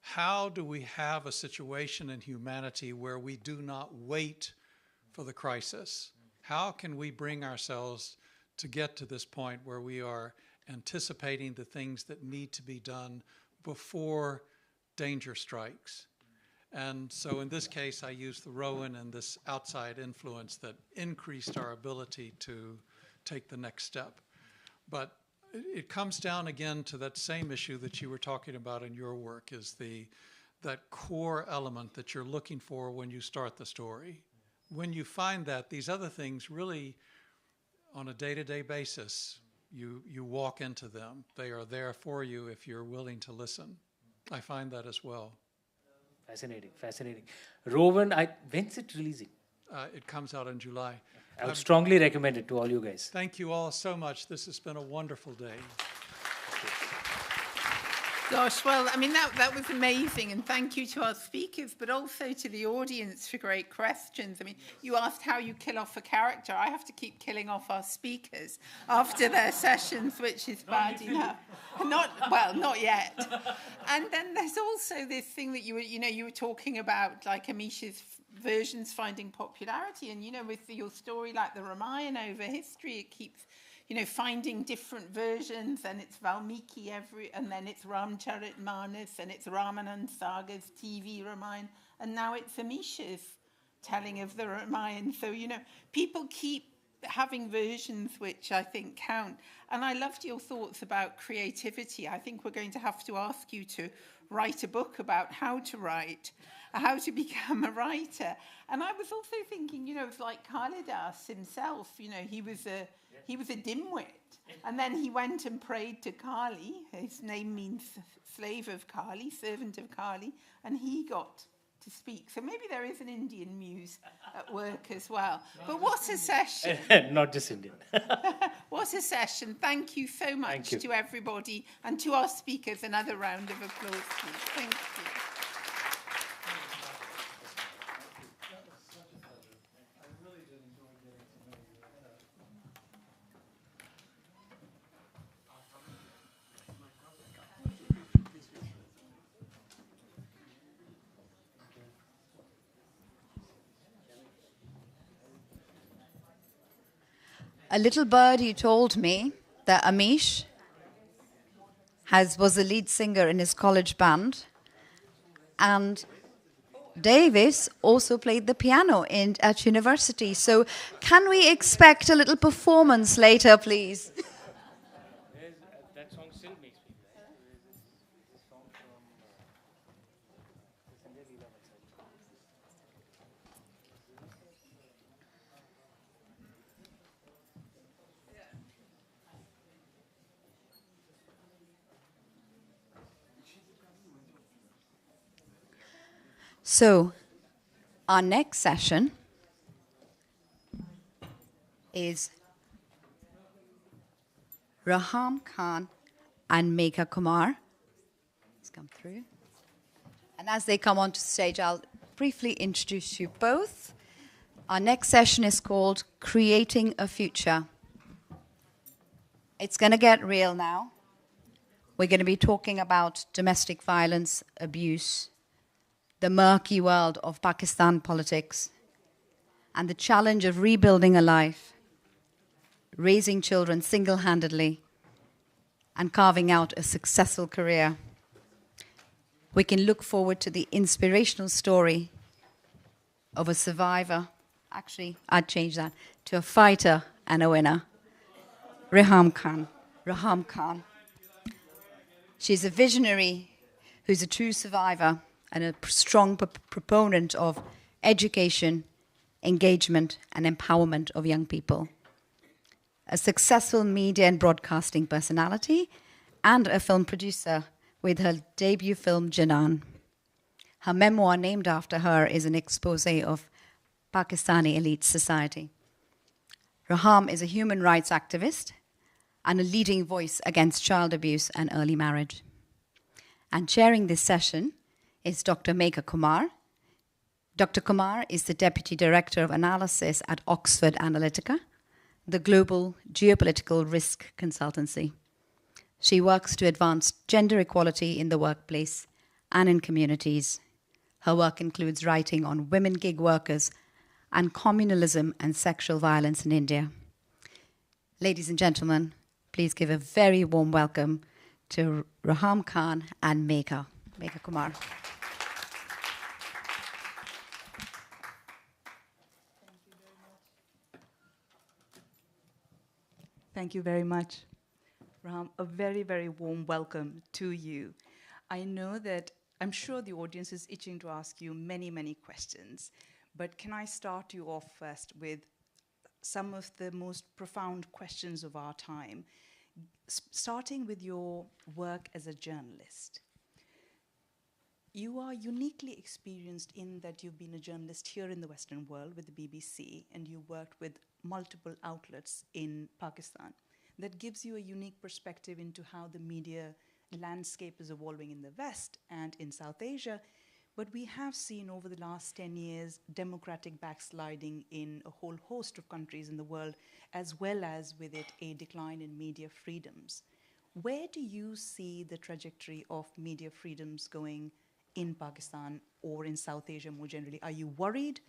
how do we have a situation in humanity where we do not wait for the crisis? How can we bring ourselves to get to this point where we are anticipating the things that need to be done before danger strikes? And so in this case, I used the Rowan and this outside influence that increased our ability to take the next step. But it comes down again to that same issue that you were talking about in your work, is that core element that you're looking for when you start the story. When you find that, these other things really, on a day-to-day basis, you walk into them. They are there for you if you're willing to listen. I find that as well. Fascinating, fascinating. Rowan, when's it releasing? It comes out in July. I would strongly recommend it to all you guys. Thank you all so much. This has been a wonderful day. Gosh, well, I mean, that was amazing, and thank you to our speakers, but also to the audience for great questions. I mean, you asked how you kill off a character. I have to keep killing off our speakers after their sessions, which is bad enough. Not yet. And then there's also this thing that you were talking about, like Amish's versions finding popularity, and with your story like the Ramayana over history, it keeps finding different versions, and it's Valmiki and then it's Ramcharitmanas, and it's Ramanand Saga's TV Ramayana, and now it's Amish's telling of the Ramayana. So, people keep having versions which I think count. And I loved your thoughts about creativity. I think we're going to have to ask you to write a book about how to write, how to become a writer. And I was also thinking, it's like Kalidas himself, he was a dimwit. And then he went and prayed to Kali. His name means slave of Kali, servant of Kali, and he got to speak. So maybe there is an Indian muse at work as well. But what a session. Not just Indian. What a session. Thank you so much to everybody, and to our speakers. Another round of applause, please. Thank you. A little birdie told me that Amish was the lead singer in his college band, and Davis also played the piano at university. So can we expect a little performance later, please? That song still makes me laugh. So, our next session is Reham Khan and Megha Kumar. Let's come through. And as they come onto stage, I'll briefly introduce you both. Our next session is called Creating a Future. It's going to get real now. We're going to be talking about domestic violence, abuse, the murky world of Pakistan politics, and the challenge of rebuilding a life, raising children single-handedly, and carving out a successful career. We can look forward to the inspirational story of a survivor. Actually, I'd change that to a fighter and a winner. Reham Khan. Reham Khan. She's a visionary who's a true survivor and a strong proponent of education, engagement, and empowerment of young people. A successful media and broadcasting personality, and a film producer with her debut film, Janan. Her memoir, named after her, is an expose of Pakistani elite society. Reham is a human rights activist and a leading voice against child abuse and early marriage. And chairing this session is Dr. Megha Kumar. Dr. Kumar is the Deputy Director of Analysis at Oxford Analytica, the global geopolitical risk consultancy. She works to advance gender equality in the workplace and in communities. Her work includes writing on women gig workers and communalism and sexual violence in India. Ladies and gentlemen, please give a very warm welcome to Reham Khan and Megha Kumar. Thank you very much. Reham, a very, very warm welcome to you. I'm sure the audience is itching to ask you many, many questions, but can I start you off first with some of the most profound questions of our time, starting with your work as a journalist. You are uniquely experienced in that you've been a journalist here in the Western world with the BBC, and you worked with multiple outlets in Pakistan. That gives you a unique perspective into how the media landscape is evolving in the West and in South Asia. But we have seen over the last 10 years democratic backsliding in a whole host of countries in the world, as well as with it a decline in media freedoms. Where do you see the trajectory of media freedoms going in Pakistan or in South Asia more generally? Are you worried?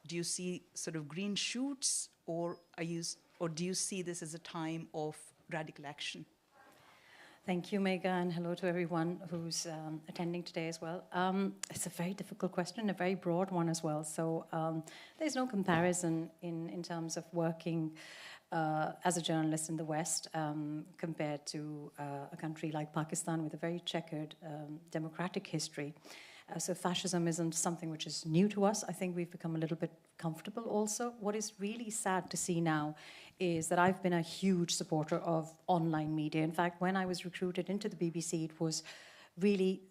Do you see sort of green shoots, or do you see this as a time of radical action? Thank you, Megha, and hello to everyone who's attending today as well. It's a very difficult question, a very broad one as well. So there's no comparison in terms of working as a journalist in the West compared to a country like Pakistan with a very checkered democratic history. So fascism isn't something which is new to us. I think we've become a little bit comfortable also. What is really sad to see now is that I've been a huge supporter of online media. In fact, when I was recruited into the BBC, it was really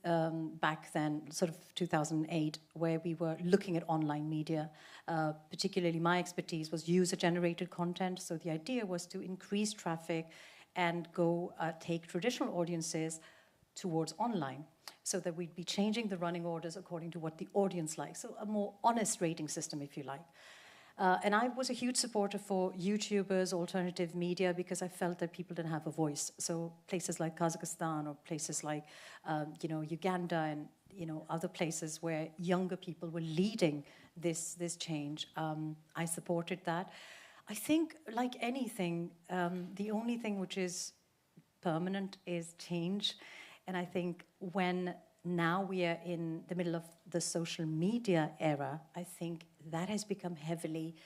back then, sort of 2008, where we were looking at online media. Particularly my expertise was user-generated content. So the idea was to increase traffic and go take traditional audiences towards online, so that we'd be changing the running orders according to what the audience likes. So a more honest rating system, if you like. And I was a huge supporter for YouTubers, alternative media, because I felt that people didn't have a voice. So places like Kazakhstan or places like, Uganda and, other places where younger people were leading this change, I supported that. I think, like anything, the only thing which is permanent is change. And I think when now we are in the middle of the social media era, I think that has become heavily,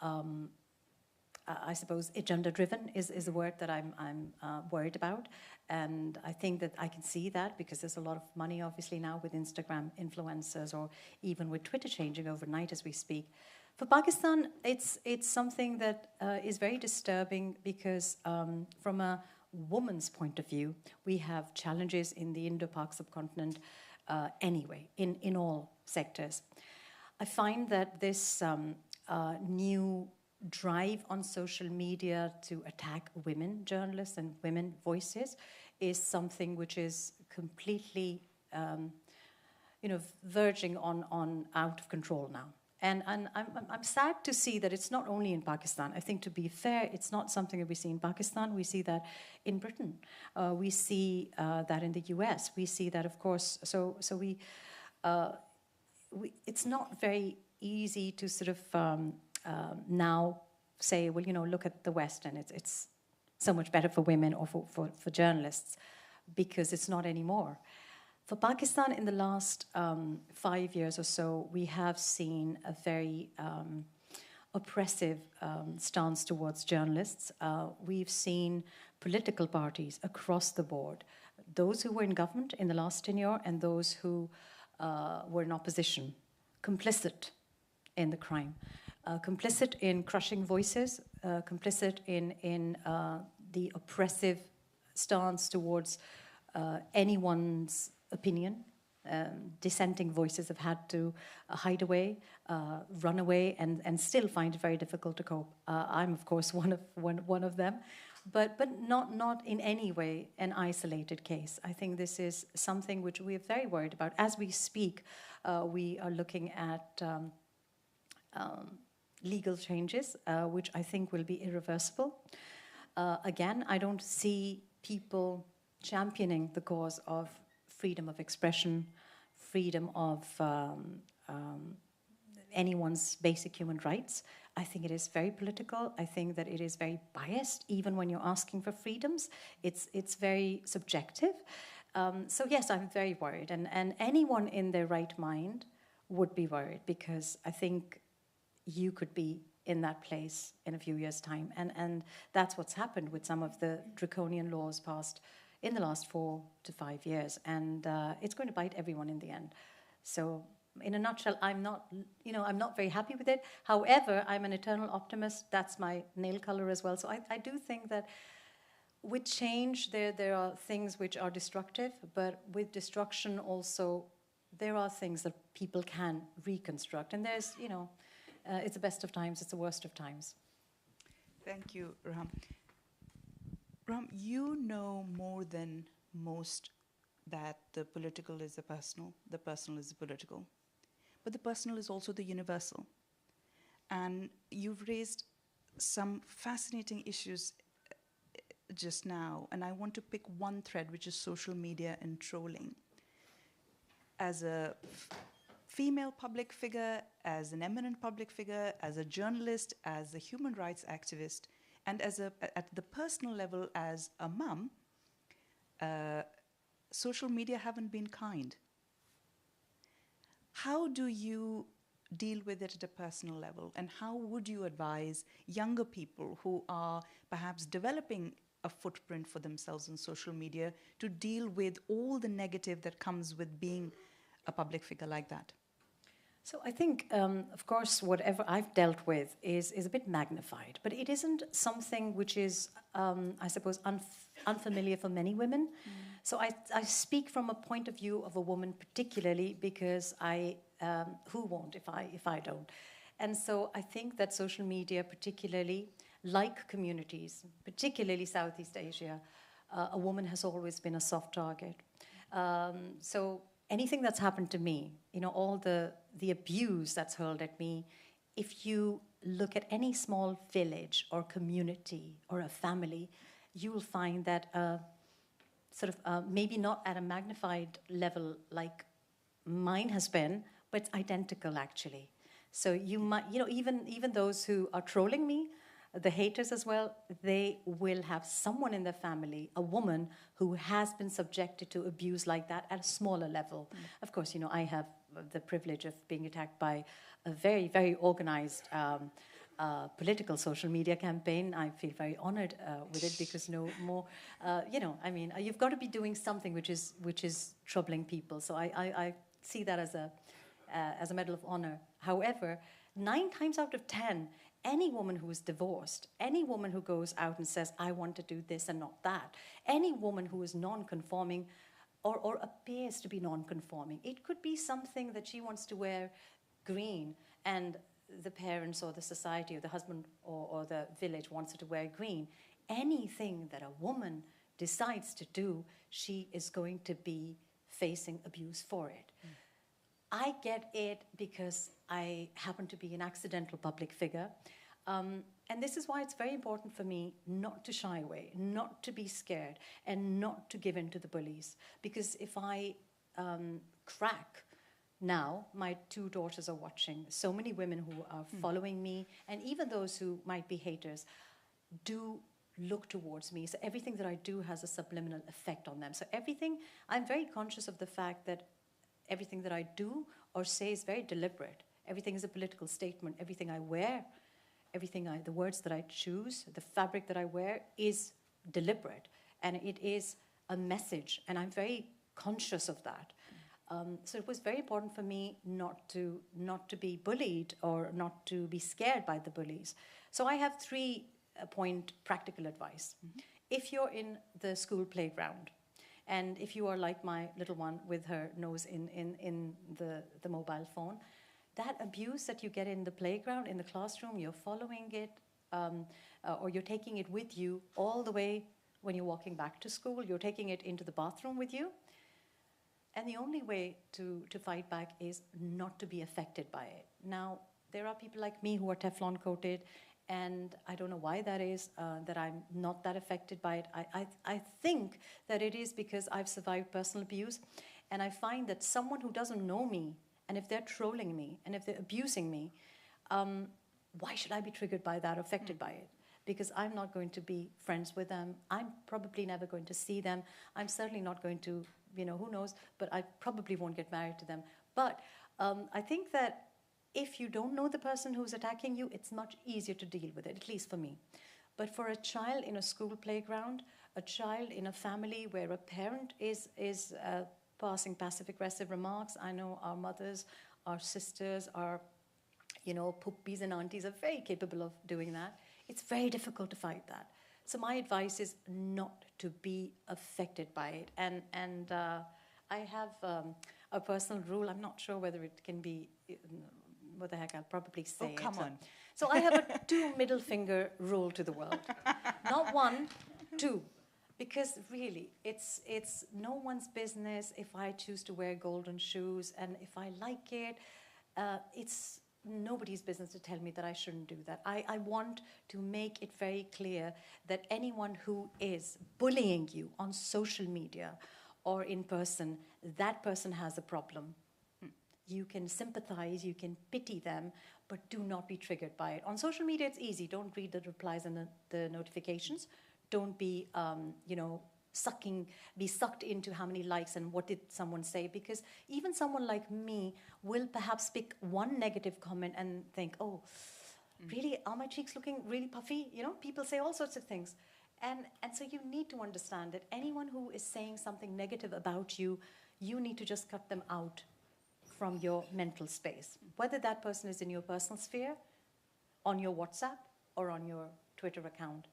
I suppose, agenda-driven is the word that I'm worried about. And I think that I can see that because there's a lot of money, obviously, now with Instagram influencers or even with Twitter changing overnight as we speak. For Pakistan, it's something that is very disturbing because from a woman's point of view, we have challenges in the Indo-Pak subcontinent anyway, in all sectors. I find that this new drive on social media to attack women journalists and women voices is something which is completely, verging on out of control now. And I'm sad to see that it's not only in Pakistan. I think, to be fair, it's not something that we see in Pakistan. We see that in Britain. We see that in the US. We see that, of course. So we it's not very easy to sort of now say, well, look at the West and it's so much better for women or for journalists, because it's not anymore. For Pakistan, in the last 5 years or so, we have seen a very oppressive stance towards journalists. We've seen political parties across the board, those who were in government in the last tenure and those who were in opposition, complicit in the crime, complicit in crushing voices, complicit in the oppressive stance towards anyone's opinion. Dissenting voices have had to hide away, run away, and still find it very difficult to cope. I'm, of course, one of them, but not in any way an isolated case. I think this is something which we are very worried about. As we speak, we are looking at legal changes, which I think will be irreversible. Again, I don't see people championing the cause of freedom of expression, freedom of anyone's basic human rights. I think it is very political. I think that it is very biased, even when you're asking for freedoms. It's very subjective. So yes, I'm very worried. And anyone in their right mind would be worried, because I think you could be in that place in a few years' time. And that's what's happened with some of the draconian laws passed in the last 4 to 5 years, and it's going to bite everyone in the end. So, in a nutshell, I'm not very happy with it. However, I'm an eternal optimist. That's my nail color as well. So I do think that with change, there are things which are destructive, but with destruction also, there are things that people can reconstruct. And there's, it's the best of times, it's the worst of times. Thank you, Reham. Reham, you know more than most that the political is the personal is the political. But the personal is also the universal. And you've raised some fascinating issues just now, and I want to pick one thread, which is social media and trolling. As a female public figure, as an eminent public figure, as a journalist, as a human rights activist, and at the personal level as a mum, social media haven't been kind. How do you deal with it at a personal level? And how would you advise younger people who are perhaps developing a footprint for themselves on social media to deal with all the negative that comes with being a public figure like that? So I think, of course, whatever I've dealt with is a bit magnified, but it isn't something which is, I suppose, unfamiliar for many women. Mm. So I speak from a point of view of a woman particularly, because who won't if I don't? And so I think that social media, particularly like communities, particularly Southeast Asia, a woman has always been a soft target. So anything that's happened to me, all the abuse that's hurled at me, if you look at any small village or community or a family, you will find that maybe not at a magnified level like mine has been, but it's identical actually. So you might, even those who are trolling me, the haters as well, they will have someone in their family, a woman who has been subjected to abuse like that at a smaller level. Mm. Of course, I have the privilege of being attacked by a very, very organized political social media campaign. I feel very honored with it, because no more, you've got to be doing something which is troubling people. So I see that as a medal of honor. However, 9 times out of 10, any woman who is divorced, any woman who goes out and says, I want to do this and not that, any woman who is non-conforming or appears to be non-conforming, it could be something that she wants to wear green, and the parents or the society or the husband or the village wants her to wear green. Anything that a woman decides to do, she is going to be facing abuse for it. Mm. I get it because I happen to be an accidental public figure. And this is why it's very important for me not to shy away, not to be scared, and not to give in to the bullies. Because if I crack now, my 2 daughters are watching, so many women who are following me, and even those who might be haters, do look towards me. So everything that I do has a subliminal effect on them. So I'm very conscious of the fact that everything that I do or say is very deliberate. Everything is a political statement. Everything I wear the words that I choose, the fabric that I wear is deliberate, and it is a message, and I'm very conscious of that. So it was very important for me not to be bullied or not to be scared by the bullies. So I have 3-point practical advice. If you're in the school playground, and if you are like my little one with her nose in the mobile phone, that abuse that you get in the playground, in the classroom, you're following it, or you're taking it with you all the way when you're walking back to school, you're taking it into the bathroom with you. And the only way to fight back is not to be affected by it. Now, there are people like me who are Teflon coated, and I don't know why that is, that I'm not that affected by it. I think that it is because I've survived personal abuse, and I find that someone who doesn't know me, and if they're trolling me, and if they're abusing me, why should I be triggered by that, affected by it? Because I'm not going to be friends with them. I'm probably never going to see them. I'm certainly not going to, who knows, but I probably won't get married to them. But I think that if you don't know the person who's attacking you, it's much easier to deal with it, at least for me. But for a child in a school playground, a child in a family where a parent is passing passive-aggressive remarks, I know our mothers, our sisters, our puppies and aunties are very capable of doing that. It's very difficult to fight that. So my advice is not to be affected by it. And I have a personal rule. I'm not sure whether it can be, what the heck, I'll probably say it. Come on. So I have a 2 middle finger rule to the world. Not 1, 2. Because really, it's no one's business if I choose to wear golden shoes, and if I like it, it's nobody's business to tell me that I shouldn't do that. I want to make it very clear that anyone who is bullying you on social media or in person, that person has a problem. You can sympathize, you can pity them, but do not be triggered by it. On social media, it's easy. Don't read the replies and the notifications. Don't be, be sucked into how many likes and what did someone say, because even someone like me will perhaps pick one negative comment and think, oh, really, are my cheeks looking really puffy? People say all sorts of things. And so you need to understand that anyone who is saying something negative about you, you need to just cut them out from your mental space, whether that person is in your personal sphere, on your WhatsApp, or on your Twitter account.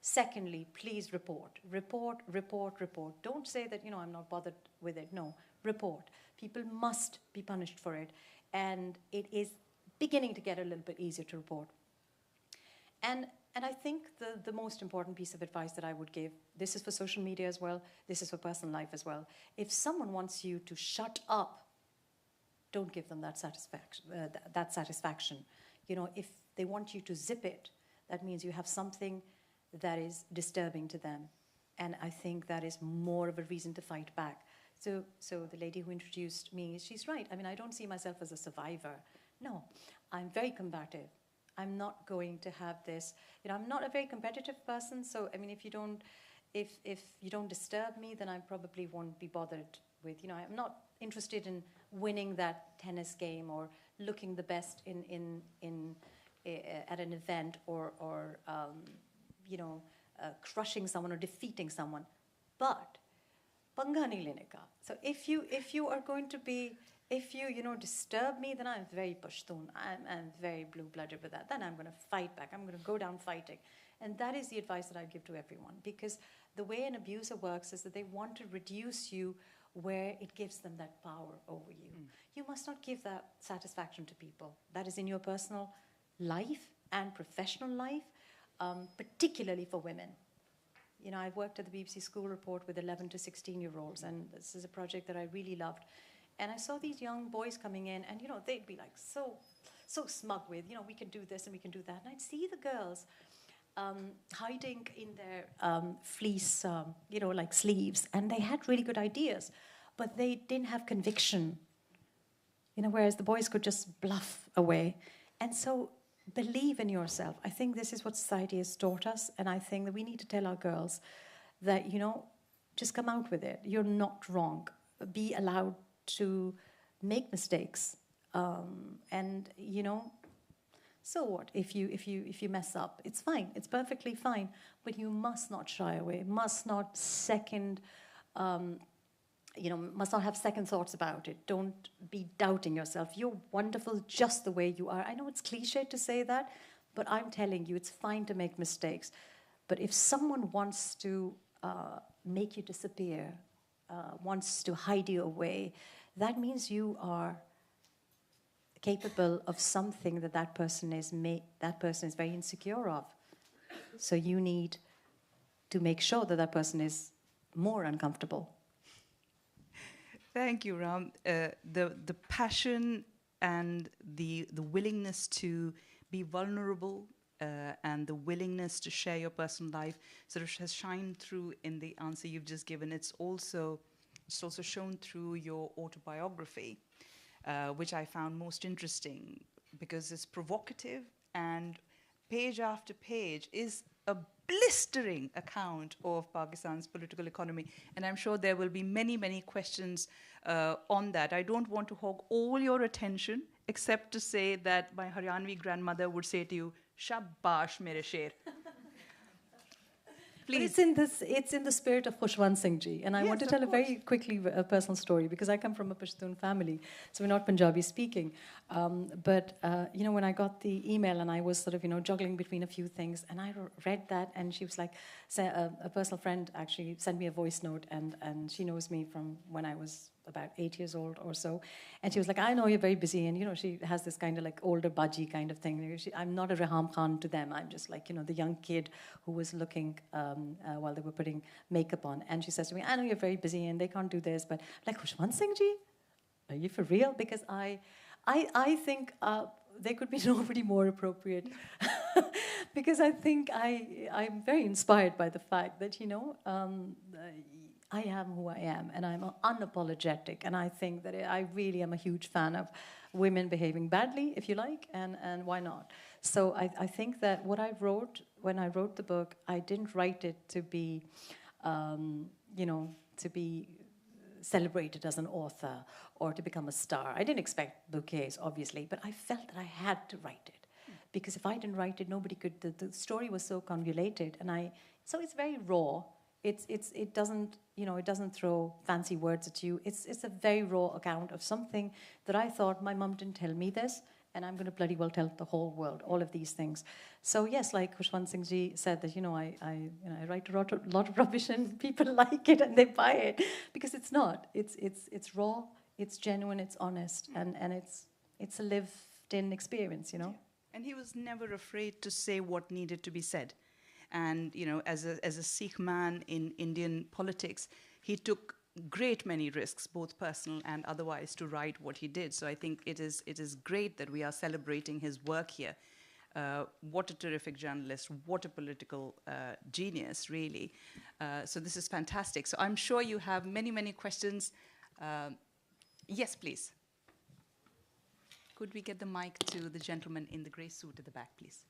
Secondly, please report. Report, report, report. Don't say that, I'm not bothered with it. No, report. People must be punished for it. And it is beginning to get a little bit easier to report. And I think the most important piece of advice that I would give, this is for social media as well, this is for personal life as well. If someone wants you to shut up, don't give them that satisfaction. If they want you to zip it, that means you have something that is disturbing to them. And I think that is more of a reason to fight back. So the lady who introduced me, she's right. I mean, I don't see myself as a survivor. No, I'm very combative. I'm not going to have this, I'm not a very competitive person. So, I mean, if you don't disturb me, then I probably won't be bothered with, I'm not interested in winning that tennis game or looking the best at an event or crushing someone or defeating someone. But panga nahi lene ka. So if you are going to be, if you disturb me, then I'm very pashtun. I'm very blue-blooded with that. Then I'm going to fight back. I'm going to go down fighting. And that is the advice that I give to everyone, because the way an abuser works is that they want to reduce you where it gives them that power over you. You must not give that satisfaction to people. That is in your personal life and professional life, particularly for women. I've worked at the BBC School Report with 11 to 16-year-olds, and this is a project that I really loved. And I saw these young boys coming in, and they'd be like so smug with, we can do this and we can do that. And I'd see the girls hiding in their fleece, like sleeves, and they had really good ideas, but they didn't have conviction. Whereas the boys could just bluff away. And so believe in yourself. I think this is what society has taught us, and I think that we need to tell our girls that, just come out with it. You're not wrong. Be allowed to make mistakes. And, So what? If you mess up, it's fine. It's perfectly fine. But you must not shy away. Must not must not have second thoughts about it. Don't be doubting yourself. You're wonderful just the way you are. I know it's cliche to say that, but I'm telling you, it's fine to make mistakes. But if someone wants to make you disappear, wants to hide you away, that means you are capable of something that person is very insecure of. So you need to make sure that person is more uncomfortable. Thank you, Ram. The passion and the willingness to be vulnerable and the willingness to share your personal life sort of has shined through in the answer you've just given. It's also shown through your autobiography, which I found most interesting because it's provocative and page after page is a blistering account of Pakistan's political economy. And I'm sure there will be many, many questions on that. I don't want to hog all your attention, except to say that my Haryanvi grandmother would say to you, Shabash, mere sher. Please. But it's in the spirit of Khushwant Singh ji. And I want to tell a very quickly a personal story because I come from a Pashtun family, so we're not Punjabi speaking. But when I got the email and I was sort of, juggling between a few things, and I read that, and she was like, a personal friend actually sent me a voice note, and she knows me from when I was about 8 years old or so. And she was like, I know you're very busy. And, she has this kind of like older budgie kind of thing. I'm not a Reham Khan to them. I'm just like, the young kid who was looking while they were putting makeup on. And she says to me, I know you're very busy and they can't do this, but like, Khushwant Singh ji, are you for real? Because I think there could be nobody more appropriate. Because I think I'm very inspired by the fact that, I am who I am, and I'm unapologetic. And I think that I really am a huge fan of women behaving badly, if you like, and why not? So I think that what I wrote, when I wrote the book, I didn't write it to be, to be celebrated as an author or to become a star. I didn't expect bouquets, obviously, but I felt that I had to write it. Because if I didn't write it, nobody could. The story was so convoluted, so it's very raw. It doesn't throw fancy words at you. It's a very raw account of something that I thought my mum didn't tell me this, and I'm going to bloody well tell the whole world all of these things. So yes, like Khushwant Singh ji said that I write a lot of rubbish and people like it and they buy it because it's not. It's raw, it's genuine, it's honest, and it's a lived-in experience, And he was never afraid to say what needed to be said. And, as a Sikh man in Indian politics, he took great many risks, both personal and otherwise, to write what he did. So I think it is great that we are celebrating his work here. What a terrific journalist, what a political genius, really. So this is fantastic. So I'm sure you have many, many questions. Yes, please. Could we get the mic to the gentleman in the grey suit at the back, please?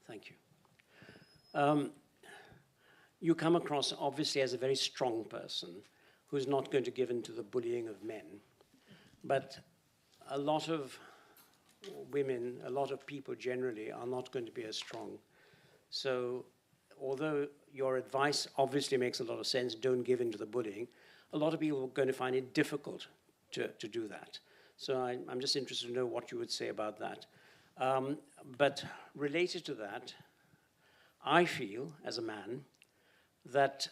Thank you. You come across, obviously, as a very strong person who's not going to give in to the bullying of men. But a lot of women, a lot of people generally, are not going to be as strong. So although your advice obviously makes a lot of sense, don't give in to the bullying, a lot of people are going to find it difficult to do that. So I'm just interested to know what you would say about that. But related to that, I feel, as a man, that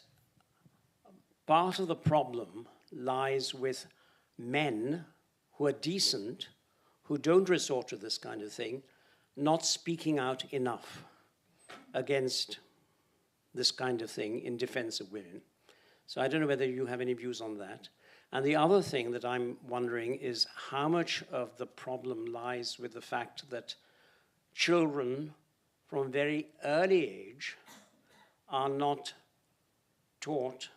part of the problem lies with men who are decent, who don't resort to this kind of thing, not speaking out enough against this kind of thing in defense of women. So I don't know whether you have any views on that. And the other thing that I'm wondering is how much of the problem lies with the fact that children from a very early age are not taught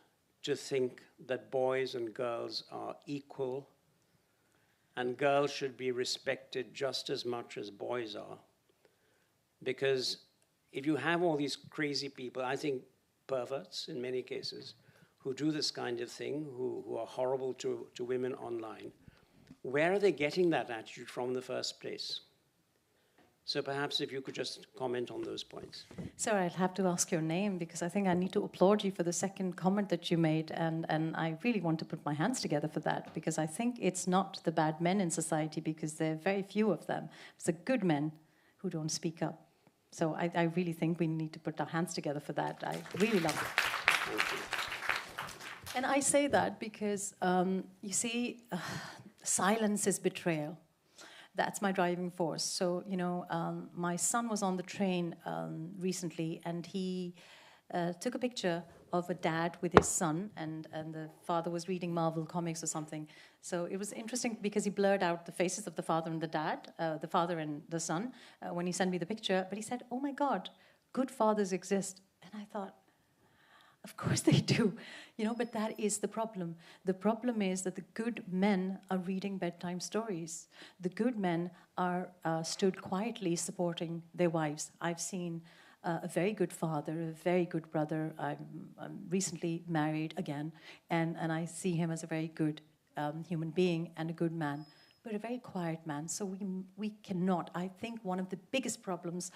to think that boys and girls are equal and girls should be respected just as much as boys are. Because if you have all these crazy people, I think perverts in many cases, who do this kind of thing, who are horrible to women online, where are they getting that attitude from in the first place? So perhaps if you could just comment on those points. Sir, I'll have to ask your name because I think I need to applaud you for the second comment that you made, and I really want to put my hands together for that because I think it's not the bad men in society because there are very few of them. It's the good men who don't speak up. So I really think we need to put our hands together for that. I really love it. Thank you. And I say that because, you see, silence is betrayal. That's my driving force. So, you know, my son was on the train recently, and he took a picture of a dad with his son, and the father was reading Marvel comics or something. So it was interesting because he blurred out the faces of the father and the dad, the father and the son, when he sent me the picture. But he said, "Oh my God, good fathers exist." And I thought, of course they do, you know, but that is the problem. The problem is that the good men are reading bedtime stories. The good men are stood quietly supporting their wives. I've seen a very good father, a very good brother. I'm recently married again, and I see him as a very good human being and a good man, but a very quiet man. So we cannot, I think one of the biggest problems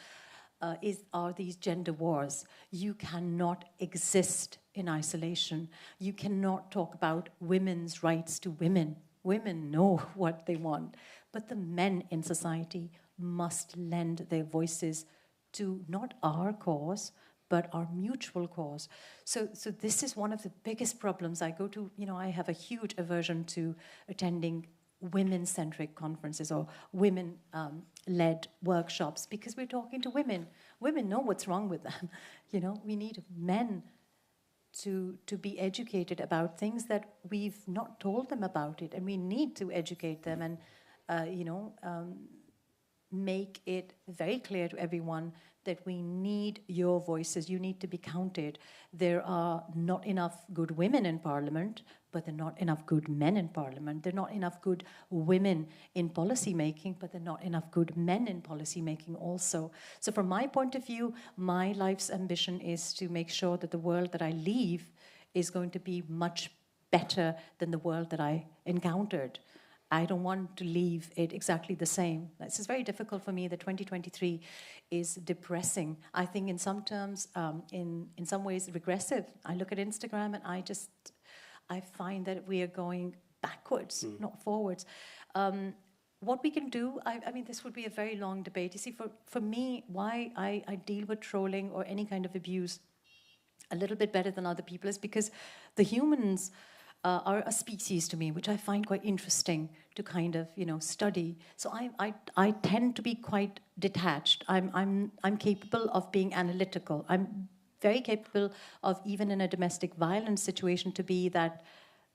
are these gender wars. You cannot exist in isolation. You cannot talk about women's rights to women. Women know what they want, but the men in society must lend their voices to not our cause, but our mutual cause. So this is one of the biggest problems. I go to, you know, I have a huge aversion to attending women-centric conferences or women-led workshops because we're talking to women. Women know what's wrong with them. You know, we need men to be educated about things that we've not told them about it, and we need to educate them and, make it very clear to everyone that we need your voices. You need to be counted. There are not enough good women in Parliament, but there are not enough good men in Parliament. There are not enough good women in policy making, but there are not enough good men in policy making also. So from my point of view, my life's ambition is to make sure that the world that I leave is going to be much better than the world that I encountered. I don't want to leave it exactly the same. This is very difficult for me. The 2023 is depressing. I think in some terms, in some ways, regressive. I look at Instagram and I find that we are going backwards, not forwards. What we can do, I mean, this would be a very long debate. You see, for me, why I deal with trolling or any kind of abuse a little bit better than other people is because the humans are a species to me, which I find quite interesting to kind of, study. So I tend to be quite detached. I'm capable of being analytical. I'm very capable of, even in a domestic violence situation, to be that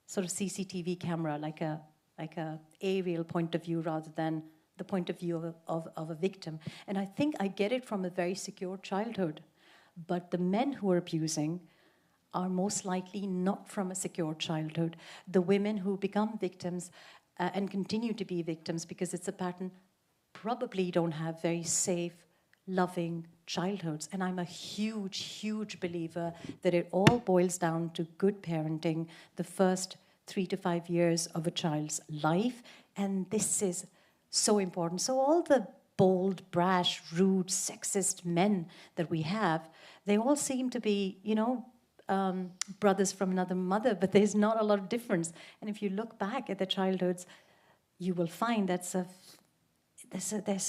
sort of CCTV camera, like a aerial point of view rather than the point of view of a victim. And I think I get it from a very secure childhood. But the men who are abusing are most likely not from a secure childhood. The women who become victims and continue to be victims because it's a pattern probably don't have very safe, loving childhoods. And I'm a huge, huge believer that it all boils down to good parenting the first 3 to 5 years of a child's life. And this is so important. So all the bold, brash, rude, sexist men that we have, they all seem to be, brothers from another mother, but there's not a lot of difference. And if you look back at their childhoods, you will find there's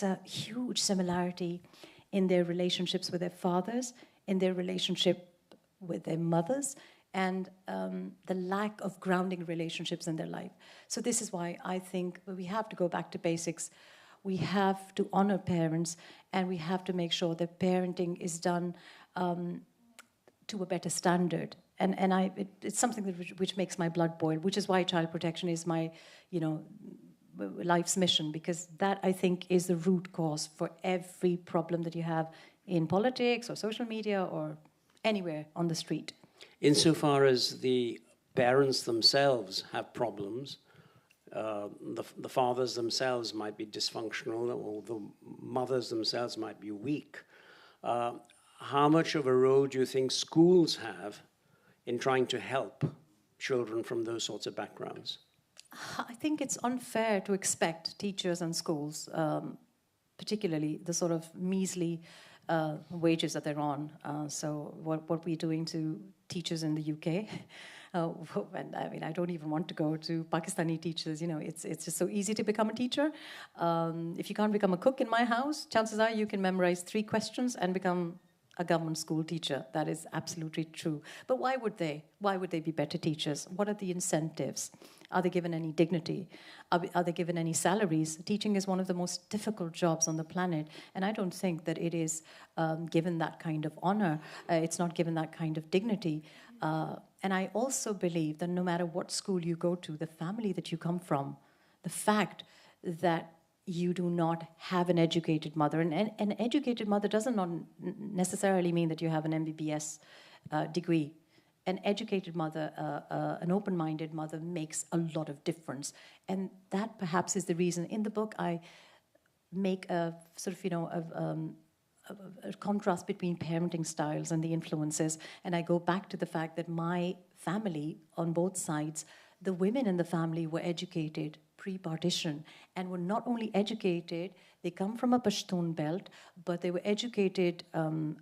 a huge similarity in their relationships with their fathers, in their relationship with their mothers, and the lack of grounding relationships in their life. So this is why I think we have to go back to basics. We have to honor parents, and we have to make sure that parenting is done to a better standard. And it's something which makes my blood boil, which is why child protection is my, life's mission, because that, I think, is the root cause for every problem that you have in politics or social media or anywhere on the street. Insofar as the parents themselves have problems, the fathers themselves might be dysfunctional or the mothers themselves might be weak. how much of a role do you think schools have in trying to help children from those sorts of backgrounds? I think it's unfair to expect teachers and schools, particularly the sort of measly wages that they're on. So what we're doing to teachers in the UK, and I mean, I don't even want to go to Pakistani teachers. You know, it's just so easy to become a teacher. If you can't become a cook in my house, chances are you can memorize 3 questions and become a government school teacher. That is absolutely true. But why would they? Why would they be better teachers? What are the incentives? Are they given any dignity? Are they given any salaries? Teaching is one of the most difficult jobs on the planet, and I don't think that it is given that kind of honor. It's not given that kind of dignity. And I also believe that no matter what school you go to, the family that you come from, the fact that you do not have an educated mother, and an educated mother doesn't not necessarily mean that you have an MBBS degree. An educated mother, an open-minded mother makes a lot of difference. And that perhaps is the reason in the book I make a sort of, a contrast between parenting styles and the influences. And I go back to the fact that my family on both sides, the women in the family were educated pre-partition and were not only educated, they come from a Pashtun belt, but they were educated and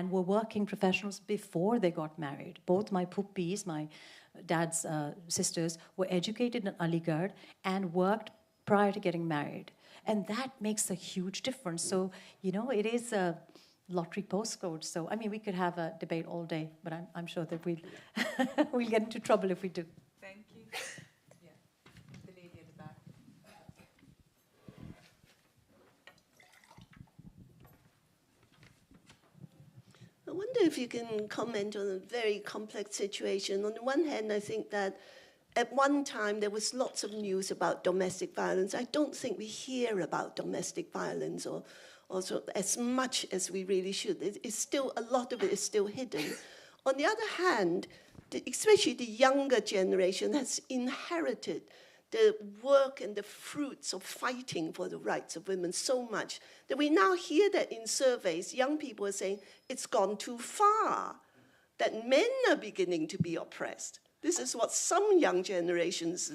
were working professionals before they got married. Both my puppies, my dad's sisters, were educated in Aligarh and worked prior to getting married. And that makes a huge difference. So, it is a lottery postcode. So, I mean, we could have a debate all day, but I'm sure that we'll get into trouble if we do. Thank you. Yeah, the lady at the back. I wonder if you can comment on a very complex situation. On the one hand, I think that at one time there was lots of news about domestic violence. I don't think we hear about domestic violence or also as much as we really should. It's still, a lot of it is still hidden. On the other hand, especially the younger generation has inherited the work and the fruits of fighting for the rights of women so much that we now hear that in surveys, young people are saying it's gone too far, that men are beginning to be oppressed. This is what some young generations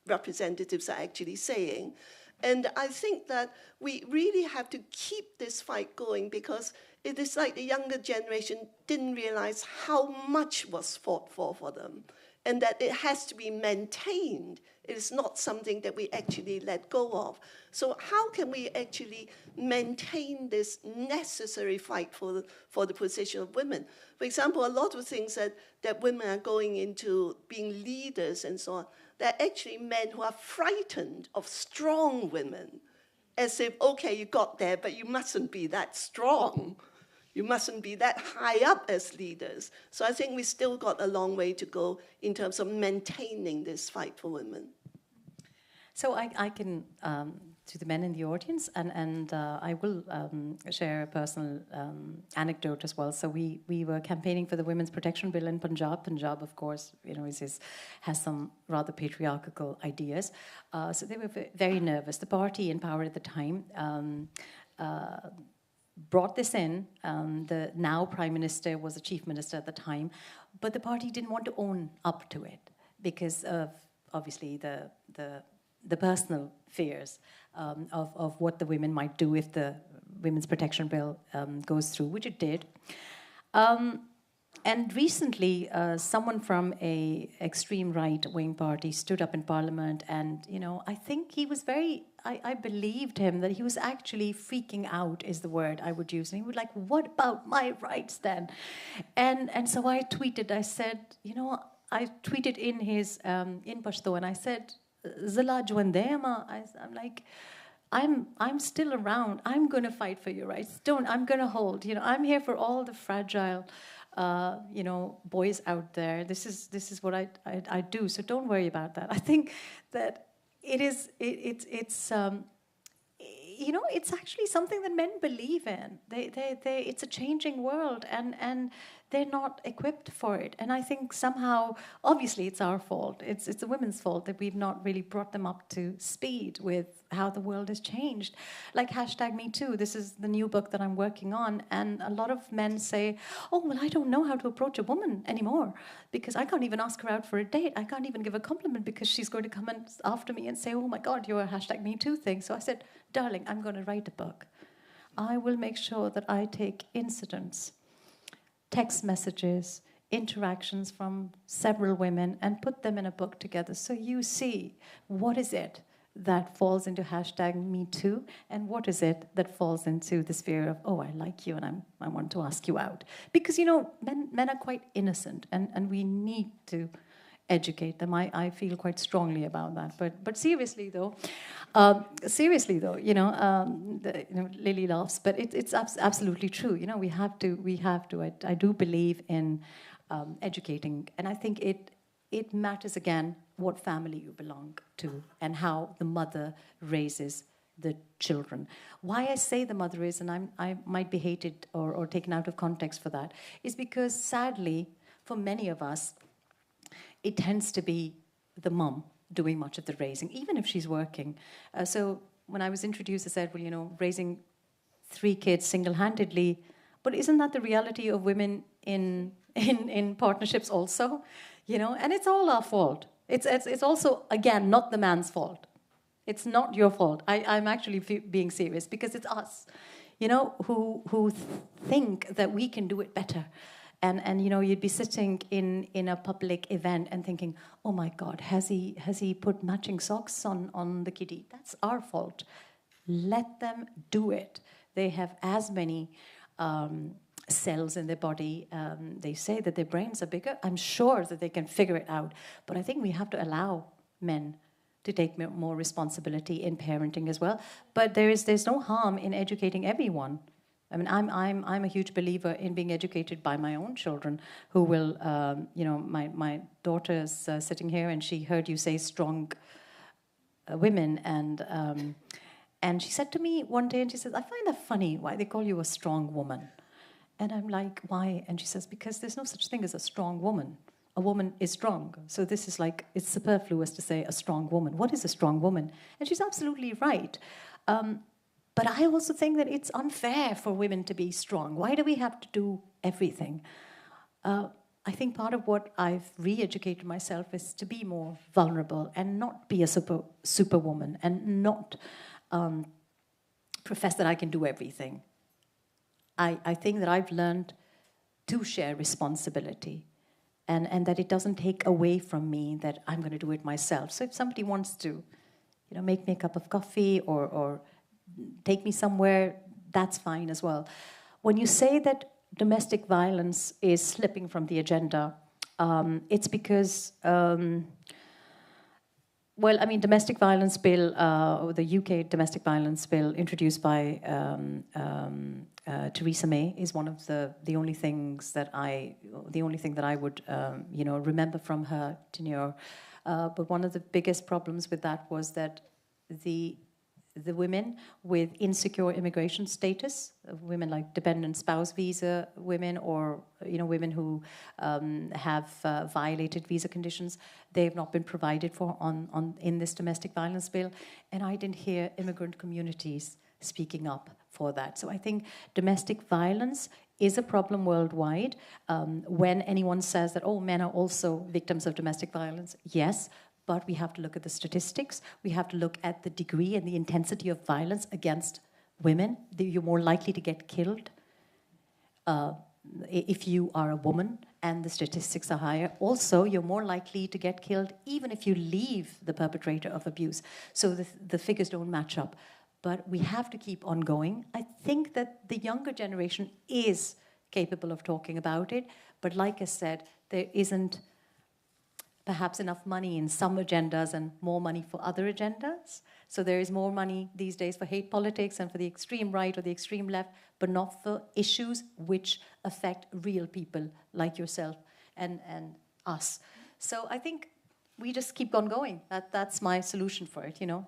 representatives are actually saying. And I think that we really have to keep this fight going because it is like the younger generation didn't realize how much was fought for them and that it has to be maintained. It is not something that we actually let go of. So how can we actually maintain this necessary fight for the position of women? For example, a lot of things that women are going into being leaders and so on, they're actually men who are frightened of strong women, as if, okay, you got there, but you mustn't be that strong. You mustn't be that high up as leaders. So I think we still got a long way to go in terms of maintaining this fight for women. So I can, to the men in the audience, and I will share a personal anecdote as well. So we were campaigning for the Women's Protection Bill in Punjab. Punjab, of course, has some rather patriarchal ideas. So they were very nervous. The party in power at the time brought this in. The now Prime Minister was the Chief Minister at the time, but the party didn't want to own up to it because of, obviously, the personal fears of what the women might do if the Women's Protection Bill goes through, which it did. And recently, someone from a extreme right-wing party stood up in Parliament, and I think he was very. I believed him that he was actually freaking out, is the word I would use. And he would like, "What about my rights then?" And so I tweeted. I said, I tweeted in his in Pashto, and I said, "Zala Juandema." I'm like, I'm still around. I'm going to fight for your rights. I'm going to hold. I'm here for all the fragile. Boys out there. This is what I do. So don't worry about that. I think that it's actually something that men believe in. It's a changing world, and they're not equipped for it. And I think somehow, obviously it's our fault. It's the women's fault that we've not really brought them up to speed with how the world has changed. Like #MeToo, this is the new book that I'm working on, and a lot of men say, oh, well, I don't know how to approach a woman anymore because I can't even ask her out for a date. I can't even give a compliment because she's going to come in after me and say, oh my God, you're a #MeToo thing. So I said, darling, I'm going to write a book. I will make sure that I take incidents, text messages, interactions from several women and put them in a book together so you see what is it that falls into #MeToo and what is it that falls into the sphere of, oh, I like you and I want to ask you out. Because, you know, men are quite innocent and we need to educate them. I feel quite strongly about that. But seriously though, Lily laughs, but it's absolutely true. You know, we have to. I do believe in educating, and I think it matters again what family you belong to and how the mother raises the children. Why I say the mother is, and I might be hated or taken out of context for that, is because sadly, for many of us, it tends to be the mum doing much of the raising, even if she's working. So when I was introduced, I said, well, you know, raising 3 kids single-handedly, but isn't that the reality of women in partnerships also? You know, and it's all our fault. It's also, again, not the man's fault. It's not your fault. I'm actually being serious because it's us, you know, who think that we can do it better. And you know, you'd be sitting in a public event and thinking, oh my God, has he put matching socks on the kiddie? That's our fault. Let them do it. They have as many cells in their body. They say that their brains are bigger. I'm sure that they can figure it out. But I think we have to allow men to take more responsibility in parenting as well. But there's no harm in educating everyone. I mean, I'm a huge believer in being educated by my own children, who will, you know, my daughter is sitting here, and she heard you say strong women, and she said to me one day, and she says, I find that funny why they call you a strong woman, and I'm like, why? And she says, because there's no such thing as a strong woman. A woman is strong, so this is like, it's superfluous to say a strong woman. What is a strong woman? And she's absolutely right. But I also think that it's unfair for women to be strong. Why do we have to do everything? I think part of what I've re-educated myself is to be more vulnerable and not be a superwoman and not profess that I can do everything. I think that I've learned to share responsibility and that it doesn't take away from me that I'm going to do it myself. So if somebody wants to, you know, make me a cup of coffee or take me somewhere, that's fine as well. When you say that domestic violence is slipping from the agenda, it's because, well, I mean, domestic violence bill, the UK domestic violence bill introduced by Theresa May is one of the only things that I would, you know, remember from her tenure. But one of the biggest problems with that was that the women with insecure immigration status, women like dependent spouse visa women, or you know, women who have violated visa conditions, they have not been provided for in this domestic violence bill. And I didn't hear immigrant communities speaking up for that. So I think domestic violence is a problem worldwide. When anyone says that, oh, men are also victims of domestic violence, yes. But we have to look at the statistics. We have to look at the degree and the intensity of violence against women. You're more likely to get killed if you are a woman, and the statistics are higher. Also, you're more likely to get killed even if you leave the perpetrator of abuse. So the figures don't match up. But we have to keep on going. I think that the younger generation is capable of talking about it. But like I said, there isn't perhaps enough money in some agendas and more money for other agendas. So there is more money these days for hate politics and for the extreme right or the extreme left, but not for issues which affect real people like yourself and us. So I think we just keep on going. That's my solution for it, you know.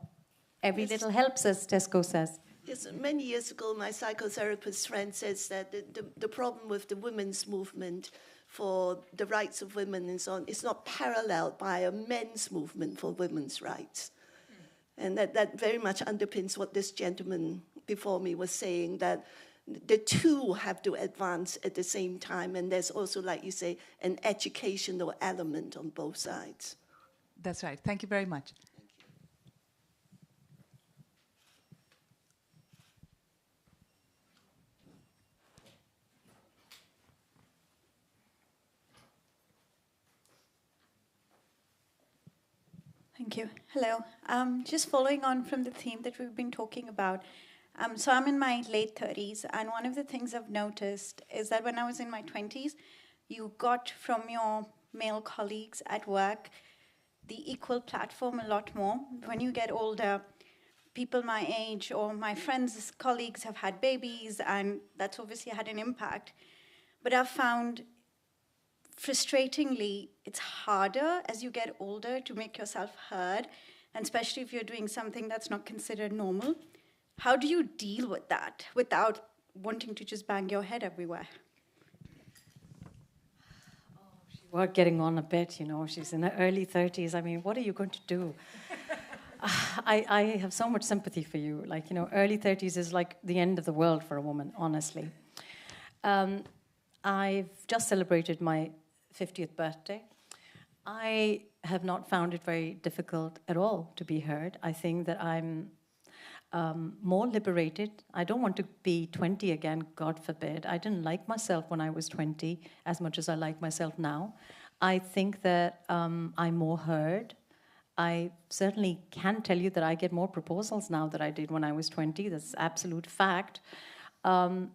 Every little helps, as Tesco says. Yes, many years ago, my psychotherapist friend says that the problem with the women's movement for the rights of women and so on is not paralleled by a men's movement for women's rights. And that very much underpins what this gentleman before me was saying, that the two have to advance at the same time. And there's also, like you say, an educational element on both sides. That's right. Thank you very much. Thank you. Hello. Just following on from the theme that we've been talking about. So I'm in my late 30s, and one of the things I've noticed is that when I was in my 20s, you got from your male colleagues at work the equal platform a lot more. When you get older, people my age or my friends' colleagues have had babies, and that's obviously had an impact. But I've found, frustratingly, it's harder as you get older to make yourself heard, and especially if you're doing something that's not considered normal. How do you deal with that without wanting to just bang your head everywhere? We're getting on a bit, you know. She's in her early 30s. I mean, what are you going to do? I have so much sympathy for you. Like, you know, early 30s is like the end of the world for a woman, honestly. I've just celebrated my 50th birthday. I have not found it very difficult at all to be heard. I think that I'm more liberated. I don't want to be 20 again, God forbid. I didn't like myself when I was 20 as much as I like myself now. I think that I'm more heard. I certainly can tell you that I get more proposals now than I did when I was 20. That's absolute fact. And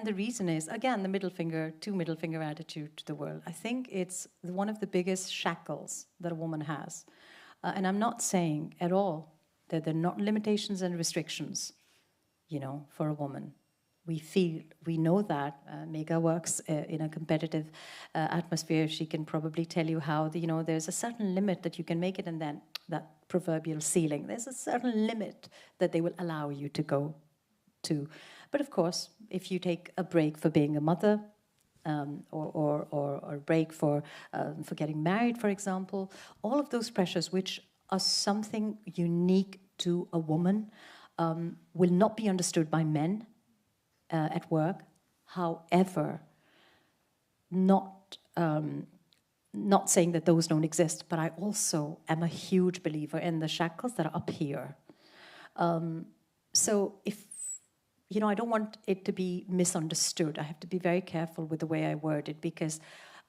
the reason is, again, the two middle finger attitude to the world. I think it's one of the biggest shackles that a woman has. And I'm not saying at all that there are not limitations and restrictions, you know, for a woman. We know that. Megha works in a competitive atmosphere. She can probably tell you how, there's a certain limit that you can make it, and then that proverbial ceiling. There's a certain limit that they will allow you to go to. But of course, if you take a break for being a mother, or a break for getting married, for example, all of those pressures, which are something unique to a woman, will not be understood by men at work. However, not saying that those don't exist, but I also am a huge believer in the shackles that are up here. So if I don't want it to be misunderstood. I have to be very careful with the way I word it, because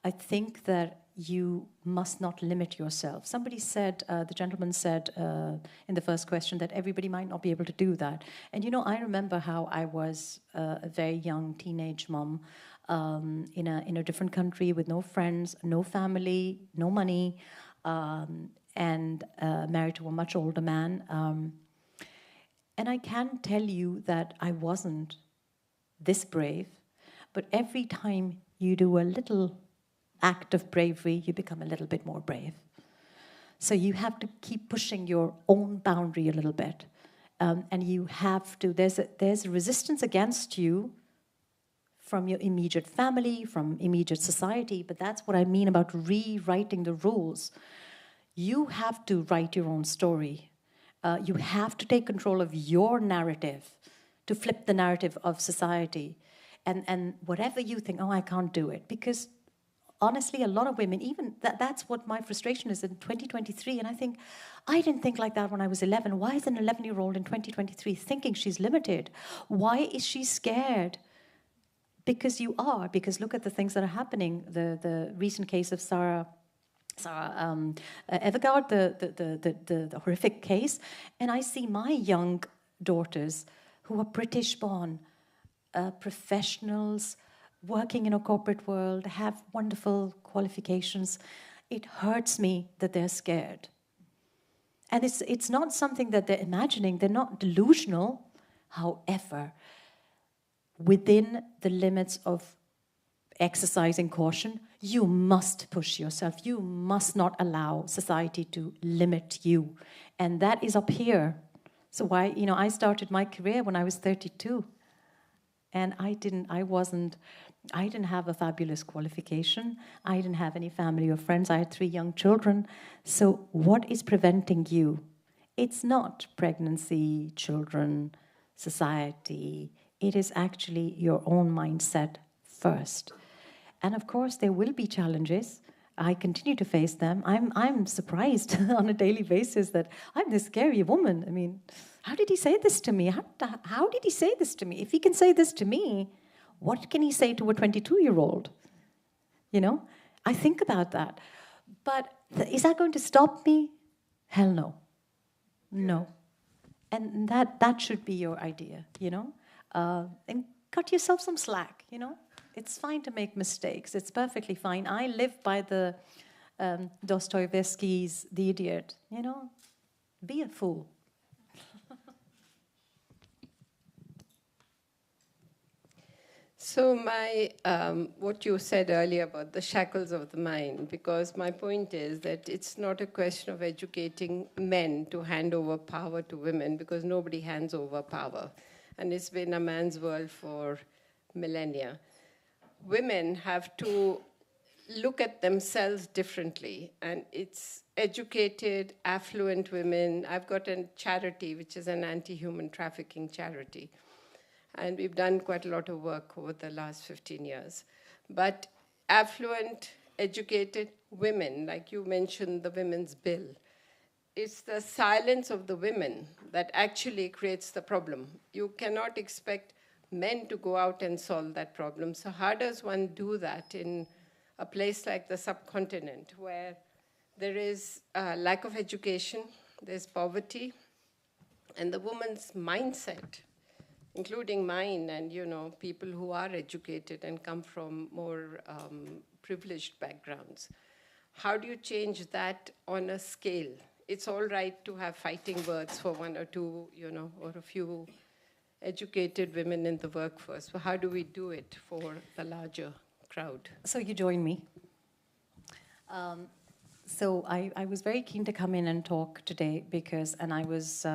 I think that you must not limit yourself. Somebody said, the gentleman said in the first question, that everybody might not be able to do that. And I remember how I was a very young teenage mom in a different country with no friends, no family, no money, and married to a much older man. And I can tell you that I wasn't this brave, but every time you do a little act of bravery, you become a little bit more brave. So you have to keep pushing your own boundary a little bit. And you have to, there's a resistance against you from your immediate family, from immediate society, but that's what I mean about rewriting the rules. You have to write your own story. You have to take control of your narrative to flip the narrative of society. And whatever you think, I can't do it. Because honestly, a lot of women, even that's what my frustration is in 2023. And I think, I didn't think like that when I was 11. Why is an 11-year-old in 2023 thinking she's limited? Why is she scared? Because you are. Because look at the things that are happening. The recent case of Sarah Evergard, the horrific case, and I see my young daughters who are British-born, professionals, working in a corporate world, have wonderful qualifications. It hurts me that they're scared. And it's not something that they're imagining. They're not delusional. However, within the limits of exercising caution, you must push yourself. You must not allow society to limit you. And that is up here. So why, I started my career when I was 32. And I didn't have a fabulous qualification. I didn't have any family or friends. I had 3 young children. So what is preventing you? It's not pregnancy, children, society. It is actually your own mindset first. And of course, there will be challenges. I continue to face them. I'm surprised on a daily basis that I'm this scary woman. I mean, how did he say this to me? How did he say this to me? If he can say this to me, what can he say to a 22-year-old? I think about that. But is that going to stop me? Hell no. No. And that should be your idea, and cut yourself some slack, It's fine to make mistakes. It's perfectly fine. I live by the Dostoevsky's The Idiot, Be a fool. So what you said earlier about the shackles of the mind, because my point is that it's not a question of educating men to hand over power to women, because nobody hands over power. And it's been a man's world for millennia. Women have to look at themselves differently, and it's educated, affluent women. I've got a charity, which is an anti-human trafficking charity. And we've done quite a lot of work over the last 15 years. But affluent, educated women, like you mentioned the women's bill, it's the silence of the women that actually creates the problem. You cannot expect men to go out and solve that problem. So how does one do that in a place like the subcontinent, where there is a lack of education, there's poverty, and the woman's mindset, including mine and, people who are educated and come from more privileged backgrounds. How do you change that on a scale? It's all right to have fighting words for 1 or 2, or a few educated women in the workforce. So how do we do it for the larger crowd? So you join me. So I was very keen to come in and talk today because, I was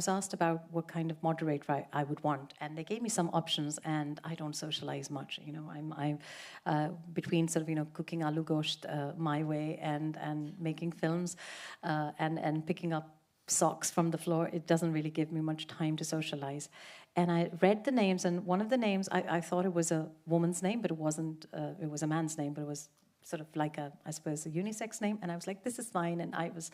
asked about what kind of moderator I would want, and they gave me some options, and I don't socialize much. I'm between sort of cooking aloo gosht my way and making films and picking up socks from the floor. It doesn't really give me much time to socialize. And I read the names, and one of the names I thought it was a woman's name, but it wasn't. It was a man's name, but it was sort of like I suppose, a unisex name. And I was like, this is fine. And I was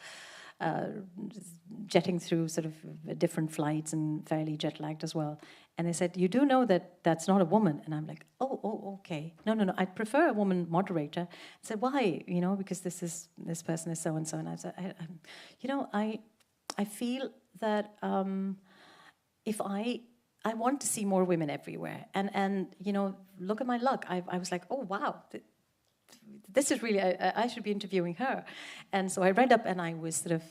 jetting through sort of different flights and fairly jet lagged as well. And they said, you do know that that's not a woman? And I'm like, oh, okay. No. I'd prefer a woman moderator. I said, why? Because this person is so-and-so. And I said, I feel that if I want to see more women everywhere. And look at my luck. I was like, oh, wow. This is really, I should be interviewing her. And so I read up, and I was sort of,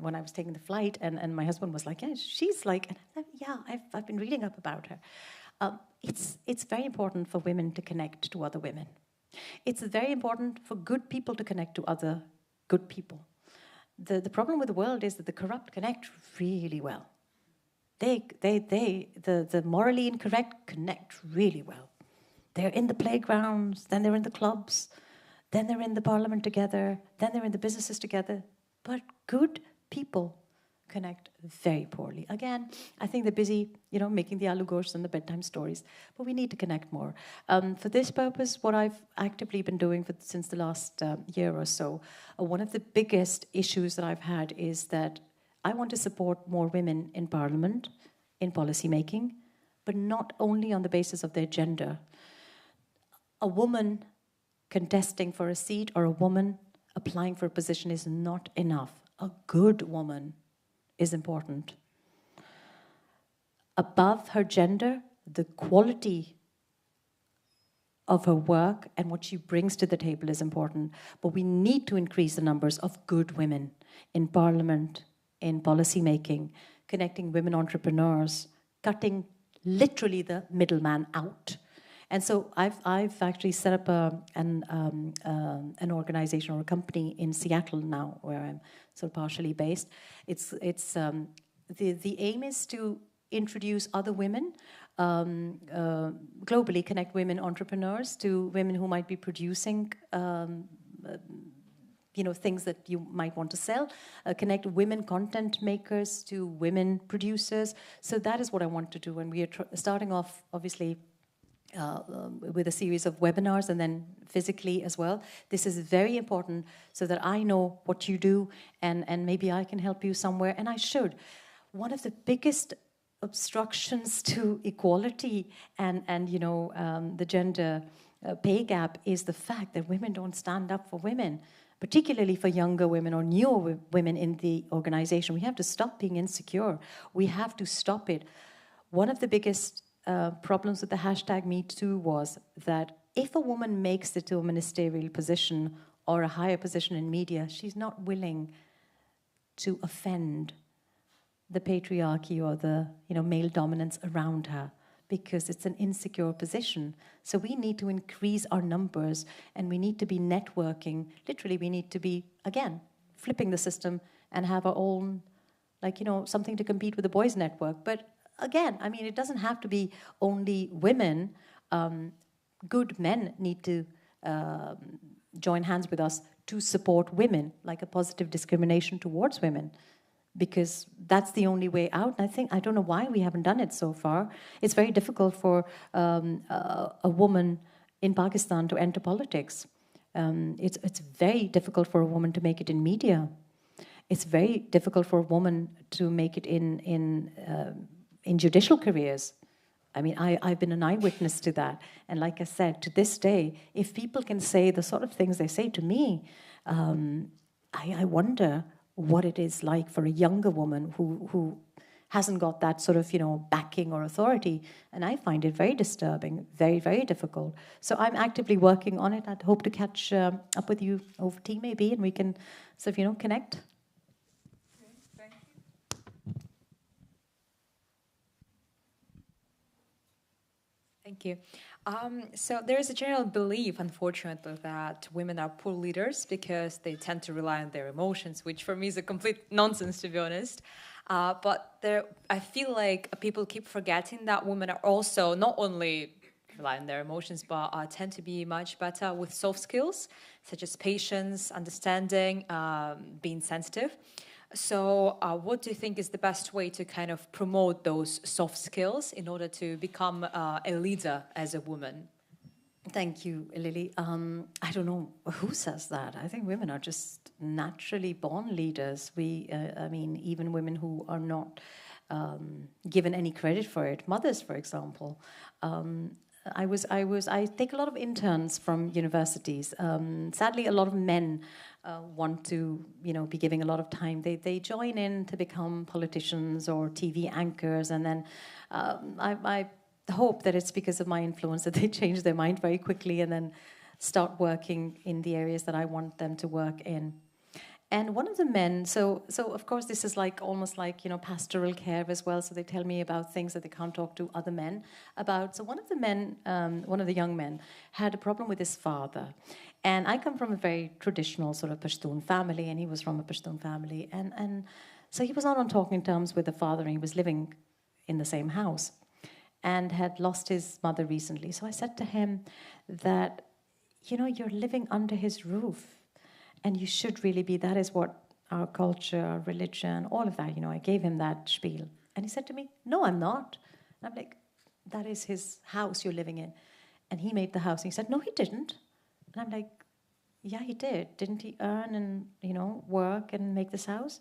when I was taking the flight, and my husband was like, yeah, she's like, and I'm like, yeah, I've been reading up about her. It's very important for women to connect to other women. It's very important for good people to connect to other good people. The problem with the world is that the corrupt connect really well. The morally incorrect connect really well. They're in the playgrounds, then they're in the clubs, then they're in the parliament together, then they're in the businesses together. But good people connect very poorly. Again, I think they're busy, making the aloo gosht and the bedtime stories, but we need to connect more. For this purpose, what I've actively been doing since the last year or so, one of the biggest issues that I've had is that I want to support more women in parliament, in policy making, but not only on the basis of their gender. A woman contesting for a seat or a woman applying for a position is not enough. A good woman is important. Above her gender, the quality of her work and what she brings to the table is important. But we need to increase the numbers of good women in parliament, in policy making, connecting women entrepreneurs, cutting literally the middleman out. And so I've actually set up an organization or a company in Seattle now, where I'm sort of partially based. It's the aim is to introduce other women, globally connect women entrepreneurs to women who might be producing things that you might want to sell, connect women content makers to women producers. So that is what I want to do. And we are starting off, obviously, with a series of webinars and then physically as well. This is very important so that I know what you do and maybe I can help you somewhere, and I should. One of the biggest obstructions to equality and the gender pay gap is the fact that women don't stand up for women, particularly for younger women or newer women in the organization. We have to stop being insecure. We have to stop it. One of the biggest problems with the hashtag #MeToo was that if a woman makes it to a ministerial position or a higher position in media, she's not willing to offend the patriarchy or the male dominance around her, because it's an insecure position. So we need to increase our numbers, and we need to be networking. Literally, we need to be, again, flipping the system and have our own, something to compete with the boys' network. But again, I mean, it doesn't have to be only women. Good men need to join hands with us to support women, like a positive discrimination towards women, because that's the only way out. And I don't know why we haven't done it so far. It's very difficult for a woman in Pakistan to enter politics. It's very difficult for a woman to make it in media. It's very difficult for a woman to make it in judicial careers. I mean, I've been an eyewitness to that. And like I said, to this day, if people can say the sort of things they say to me, I wonder what it is like for a younger woman who hasn't got that sort of, backing or authority. And I find it very disturbing, very, very difficult. So I'm actively working on it. I'd hope to catch up with you over tea maybe, and we can sort of, connect. Thank you. So there is a general belief, unfortunately, that women are poor leaders because they tend to rely on their emotions, which for me is a complete nonsense, to be honest. But I feel like people keep forgetting that women are also not only rely on their emotions, but tend to be much better with soft skills, such as patience, understanding, being sensitive. So what do you think is the best way to kind of promote those soft skills in order to become a leader as a woman? Thank you, Lily. I don't know who says that. I think women are just naturally born leaders. I mean, even women who are not given any credit for it. Mothers, for example. I take a lot of interns from universities. Sadly, a lot of men want to, be giving a lot of time. They join in to become politicians or TV anchors, and then I hope that it's because of my influence that they change their mind very quickly and then start working in the areas that I want them to work in. And one of the men, so of course this is almost like pastoral care as well. So they tell me about things that they can't talk to other men about. So one of the men, one of the young men, had a problem with his father. And I come from a very traditional sort of Pashtun family, and he was from a Pashtun family. And so he was not on talking terms with the father, and he was living in the same house and had lost his mother recently. So I said to him that, you're living under his roof. And you should really be, that is what our culture, our religion, all of that, I gave him that spiel. And he said to me, no, I'm not. And I'm like, that is his house you're living in. And he made the house. And he said, no, he didn't. And I'm like, yeah, he did. Didn't he earn and, work and make this house?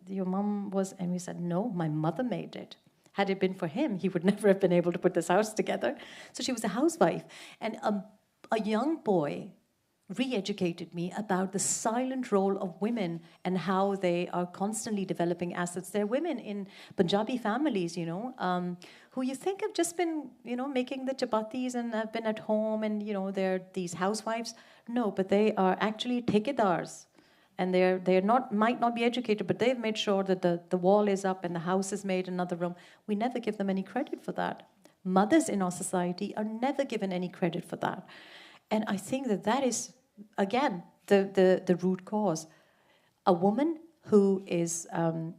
Your mom was, and we said, no, my mother made it. Had it been for him, he would never have been able to put this house together. So she was a housewife. And a young boy re-educated me about the silent role of women and how they are constantly developing assets. There are women in Punjabi families, who you think have just been, making the chapatis and have been at home and, they're these housewives. No, but they are actually thekedars. And they're not, might not be educated, but they've made sure that the wall is up and the house is made, another room. We never give them any credit for that. Mothers in our society are never given any credit for that. And I think that is, again, the root cause. A woman who is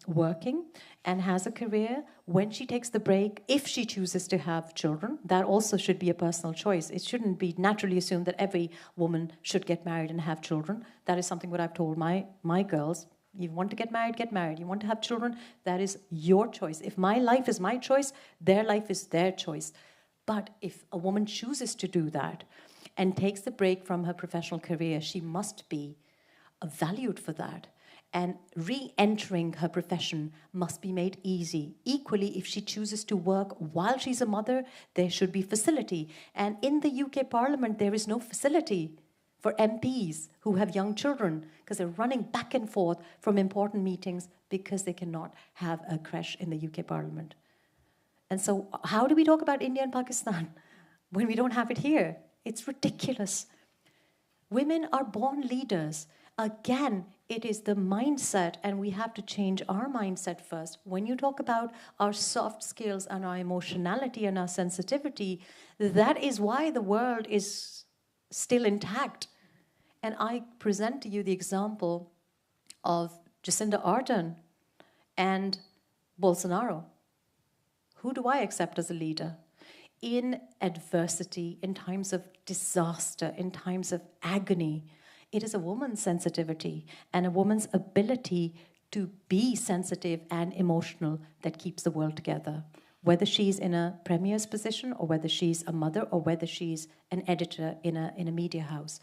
working and has a career, when she takes the break, if she chooses to have children, that also should be a personal choice. It shouldn't be naturally assumed that every woman should get married and have children. That is something what I've told my girls. You want to get married, get married. You want to have children, that is your choice. If my life is my choice, their life is their choice. But if a woman chooses to do that and takes the break from her professional career, she must be valued for that. And re-entering her profession must be made easy. Equally, if she chooses to work while she's a mother, there should be facility. And in the UK Parliament, there is no facility for MPs who have young children because they're running back and forth from important meetings because they cannot have a creche in the UK Parliament. And so how do we talk about India and Pakistan when we don't have it here? It's ridiculous. Women are born leaders. Again, it is the mindset, and we have to change our mindset first. When you talk about our soft skills and our emotionality and our sensitivity, that is why the world is still intact. And I present to you the example of Jacinda Ardern and Bolsonaro. Who do I accept as a leader? In adversity, in times of disaster, in times of agony, it is a woman's sensitivity and a woman's ability to be sensitive and emotional that keeps the world together. Whether she's in a premier's position or whether she's a mother or whether she's an editor in a media house.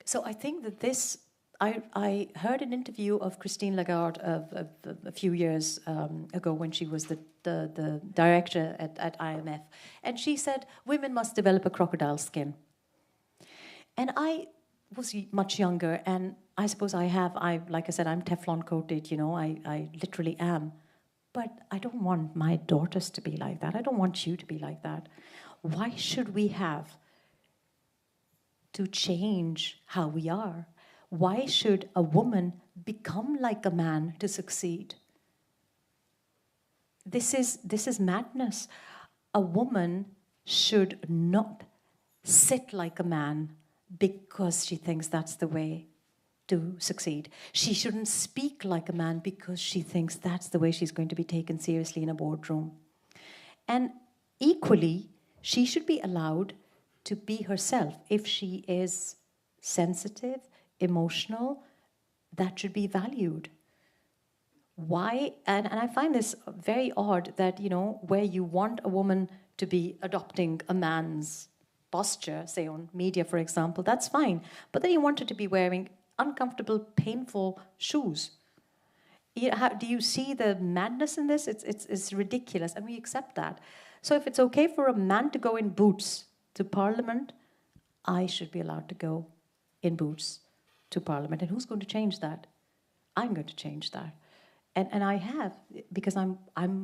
So I think that this, I heard an interview of Christine Lagarde a few years ago when she was the director at IMF. And she said, women must develop a crocodile skin. And I was much younger, and I suppose like I said, I'm Teflon coated, I literally am. But I don't want my daughters to be like that. I don't want you to be like that. Why should we have to change how we are? Why should a woman become like a man to succeed? This is madness. A woman should not sit like a man because she thinks that's the way to succeed. She shouldn't speak like a man because she thinks that's the way she's going to be taken seriously in a boardroom. And equally, she should be allowed to be herself. If she is sensitive, emotional, that should be valued. Why? And I find this very odd that, where you want a woman to be adopting a man's posture, say on media, for example, that's fine. But then you want her to be wearing uncomfortable, painful shoes. Do you see the madness in this? It's ridiculous, and we accept that. So if it's okay for a man to go in boots to Parliament, I should be allowed to go in boots to Parliament. And who's going to change that? I'm going to change that. And I have, because I'm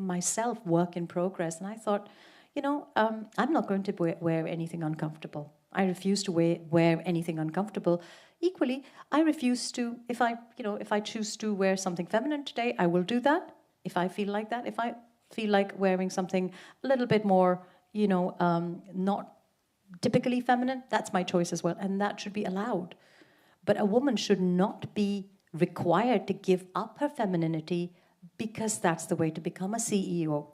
myself work in progress. And I thought, I'm not going to wear anything uncomfortable. I refuse to wear anything uncomfortable. Equally, I refuse to, if I choose to wear something feminine today, I will do that. If I feel like that, if I feel like wearing something a little bit more, not typically feminine, that's my choice as well. And that should be allowed. But a woman should not be required to give up her femininity because that's the way to become a CEO,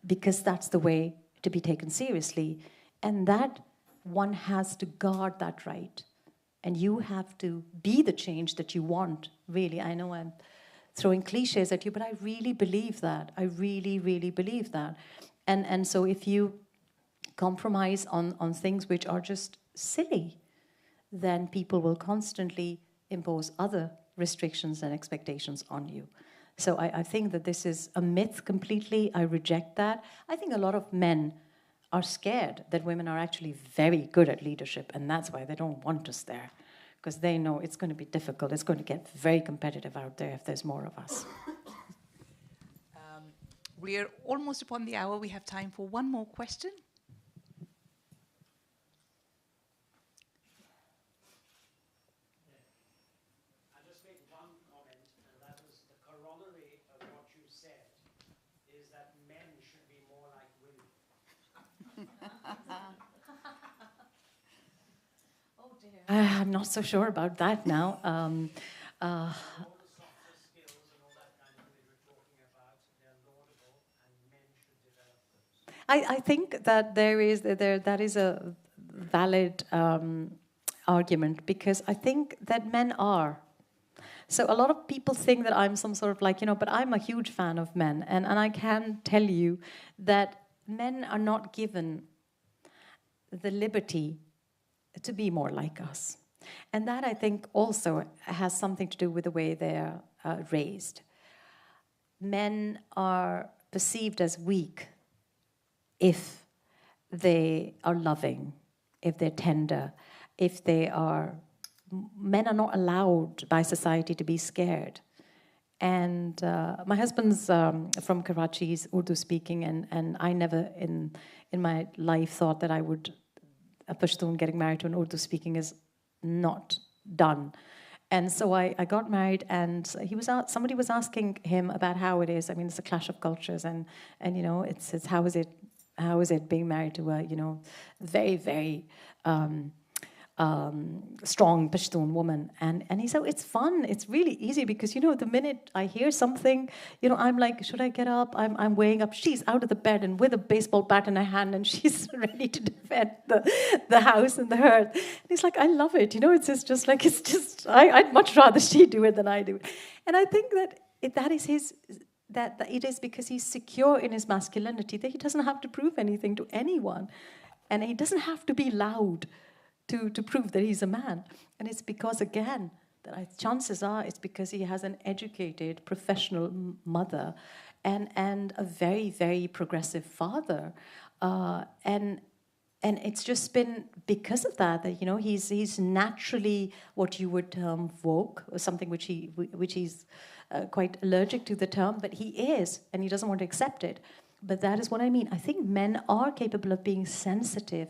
because that's the way to be taken seriously. And that one has to guard that right. And you have to be the change that you want, really. I know I'm throwing cliches at you, but I really believe that. I really, really believe that. And so if you compromise on things which are just silly, then people will constantly impose other restrictions and expectations on you. So I think that this is a myth completely. I reject that. I think a lot of men are scared that women are actually very good at leadership, and that's why they don't want us there, because they know it's going to be difficult. It's going to get very competitive out there if there's more of us. We're almost upon the hour. We have time for one more question. I'm not so sure about that now. I think that that is a valid argument, because I think that men are. So a lot of people think that I'm some sort of like, but I'm a huge fan of men. And I can tell you that men are not given the liberty to be more like us. And that, I think, also has something to do with the way they're raised. Men are perceived as weak if they are loving, if they're tender, if they are... Men are not allowed by society to be scared. And my husband's from Karachi, he's Urdu speaking, and I never in my life thought that I would... A Pashtun getting married to an Urdu speaking is not done. And so I got married, and somebody was asking him about how it is. I mean, it's a clash of cultures, and it's how is it being married to a very, very strong Pashtun woman. And he said, it's fun, it's really easy, because the minute I hear something, I'm like, should I get up? I'm weighing up. She's out of the bed and with a baseball bat in her hand, and she's ready to defend the house and the hearth. And he's like, I love it. I'd much rather she do it than I do it. And I think that it is because he's secure in his masculinity that he doesn't have to prove anything to anyone. And he doesn't have to be loud to prove that he's a man. And it's because, again, that chances are it's because he has an educated, professional mother and a very, very progressive father. And it's just been because of that he's naturally what you would term woke, or something which he's quite allergic to the term, but he is, and he doesn't want to accept it. But that is what I mean. I think men are capable of being sensitive.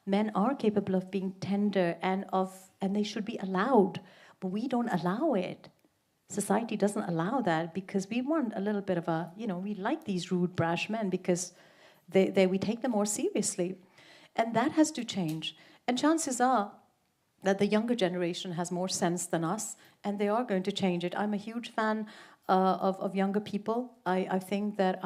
Men are capable of being tender, and they should be allowed. But we don't allow it. Society doesn't allow that, because we want a little bit of we like these rude, brash men because we take them more seriously. And that has to change. And chances are that the younger generation has more sense than us, and they are going to change it. I'm a huge fan of younger people. I think that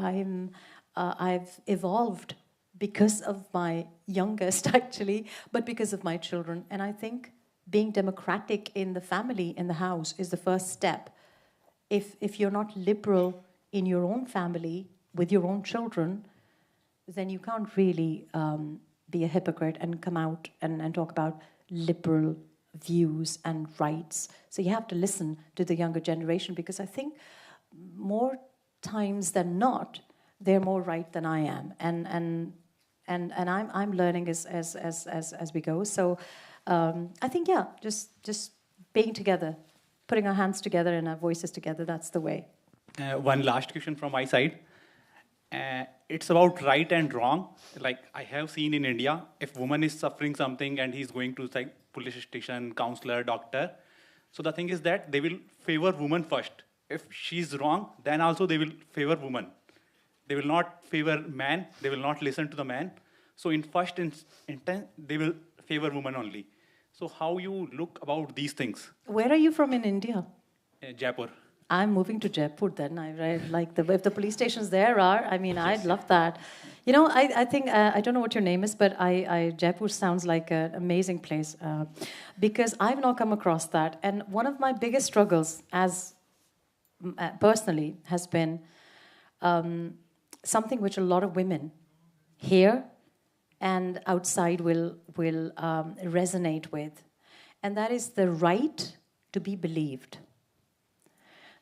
I've evolved because of my youngest, actually, but because of my children. And I think being democratic in the family, in the house, is the first step. If you're not liberal in your own family, with your own children, then you can't really be a hypocrite and come out and talk about liberal views and rights. So you have to listen to the younger generation, because I think more times than not, they're more right than I am. And I'm learning as we go. So I think, just being together, putting our hands together and our voices together, that's the way. One last question from my side. It's about right and wrong. Like I have seen in India, if woman is suffering something and he's going to police station, counselor, doctor, so the thing is that they will favor woman first. If she's wrong, then also they will favor woman. They will not favor man. They will not listen to the man. So in first instance, they will favor woman only. So how you look about these things? Where are you from in India? Jaipur. I'm moving to Jaipur then. If the police stations there are, I'd love that. I think, I don't know what your name is, but Jaipur sounds like an amazing place because I've not come across that. And one of my biggest struggles personally has been something which a lot of women here and outside will resonate with. And that is the right to be believed.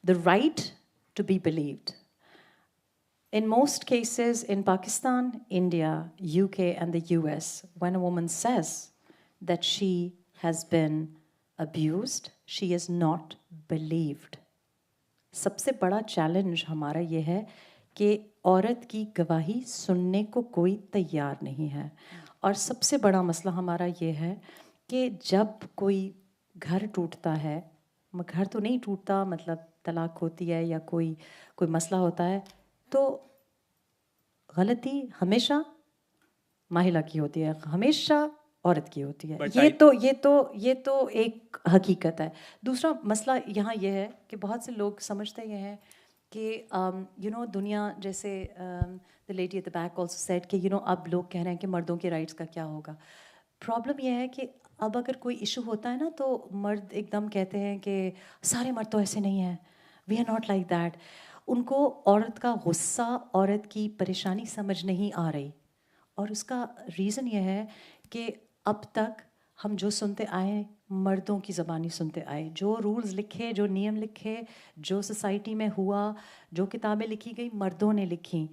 The right to be believed. In most cases in Pakistan, India, UK, and the US, when a woman says that she has been abused, she is not believed. सबसे बड़ा challenge हमारा ये है कि औरत की गवाही सुनने को कोई तैयार नहीं है. और सबसे बड़ा मसला हमारा ये है कि जब कोई घर टूटता है, घर तो नहीं टूटता, मतलब तलाक होती है या कोई मसला होता है, तो गलती हमेशा महिला की होती है, हमेशा औरत की होती है. ये तो एक हकीकत है. दूसरा मसला यहाँ ये है कि बहुत से लोग समझते ये हैं कि दुनिया जैसे the lady at the back also said कि अब लोग कह रहे हैं कि मर्दों के राइट्स का क्या होगा. प्रॉब्लम यह है कि अब अगर कोई इशू होता है ना तो मर्द एकदम कहते हैं कि सारे मर्द तो ऐसे नहीं हैं, we are not like that. उनको औरत का गुस्सा, औरत की परेशानी समझ नहीं आ रही. और उसका रीज़न यह है कि अब तक हम जो सुनते आए मर्दों की ज़बानी सुनते आए, जो रूल्स लिखे, जो नियम लिखे, जो सोसाइटी में हुआ, जो किताबें लिखी गई मर्दों ने लिखी.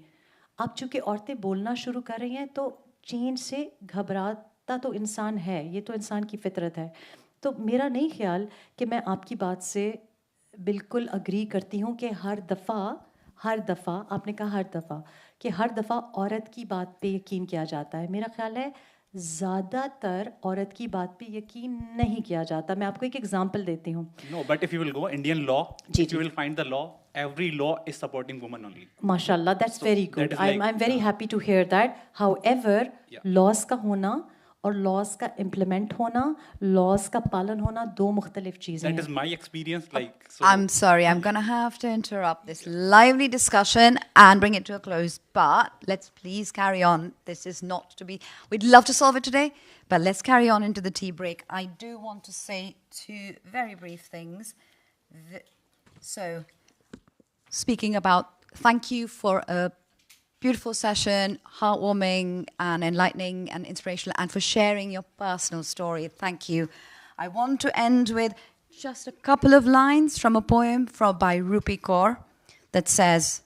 अब चूँकि औरतें बोलना शुरू कर रही हैं तो चेंज से घबराता तो इंसान है, ये तो इंसान की फितरत है. तो मेरा नहीं ख्याल कि मैं आपकी बात से बिल्कुल अग्री करती हूँ कि हर दफ़ा आपने कहा हर दफ़ा कि हर दफ़ा औरत की बात पे यकीन किया जाता है. मेरा ख्याल है ज़्यादातर औरत की बात पे यकीन नहीं किया जाता. मैं आपको एक एग्जांपल देती हूँ. No, but if you will go Indian law, you will find the law. Every law is supporting women only. माशाल्लाह, that's very good. I'm very happy to hear that. However, laws का होना और laws का implement होना, laws का पालन होना दो मुख्तलिफ चीज़ें हैं. That is my experience. I'm sorry, I'm going to have to interrupt this lively discussion and bring it to a close. But let's please carry on. This is not to be... We'd love to solve it today, but let's carry on into the tea break. I do want to say two very brief things. So, speaking about... Thank you for a beautiful session, heartwarming and enlightening and inspirational, and for sharing your personal story. Thank you. I want to end with just a couple of lines from a poem by Rupi Kaur that says,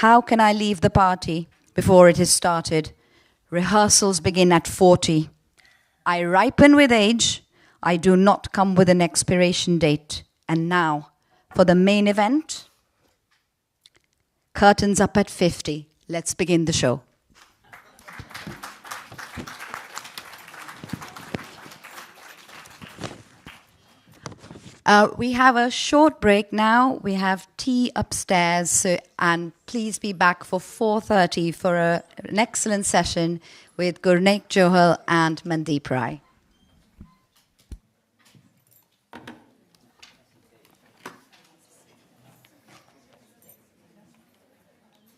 "How can I leave the party before it is started? Rehearsals begin at 40. I ripen with age. I do not come with an expiration date. And now, for the main event, curtains up at 50. Let's begin the show." We have a short break now. We have tea upstairs, and please be back for 4:30 for an excellent session with Gurneek Johal and Mandeep Rai.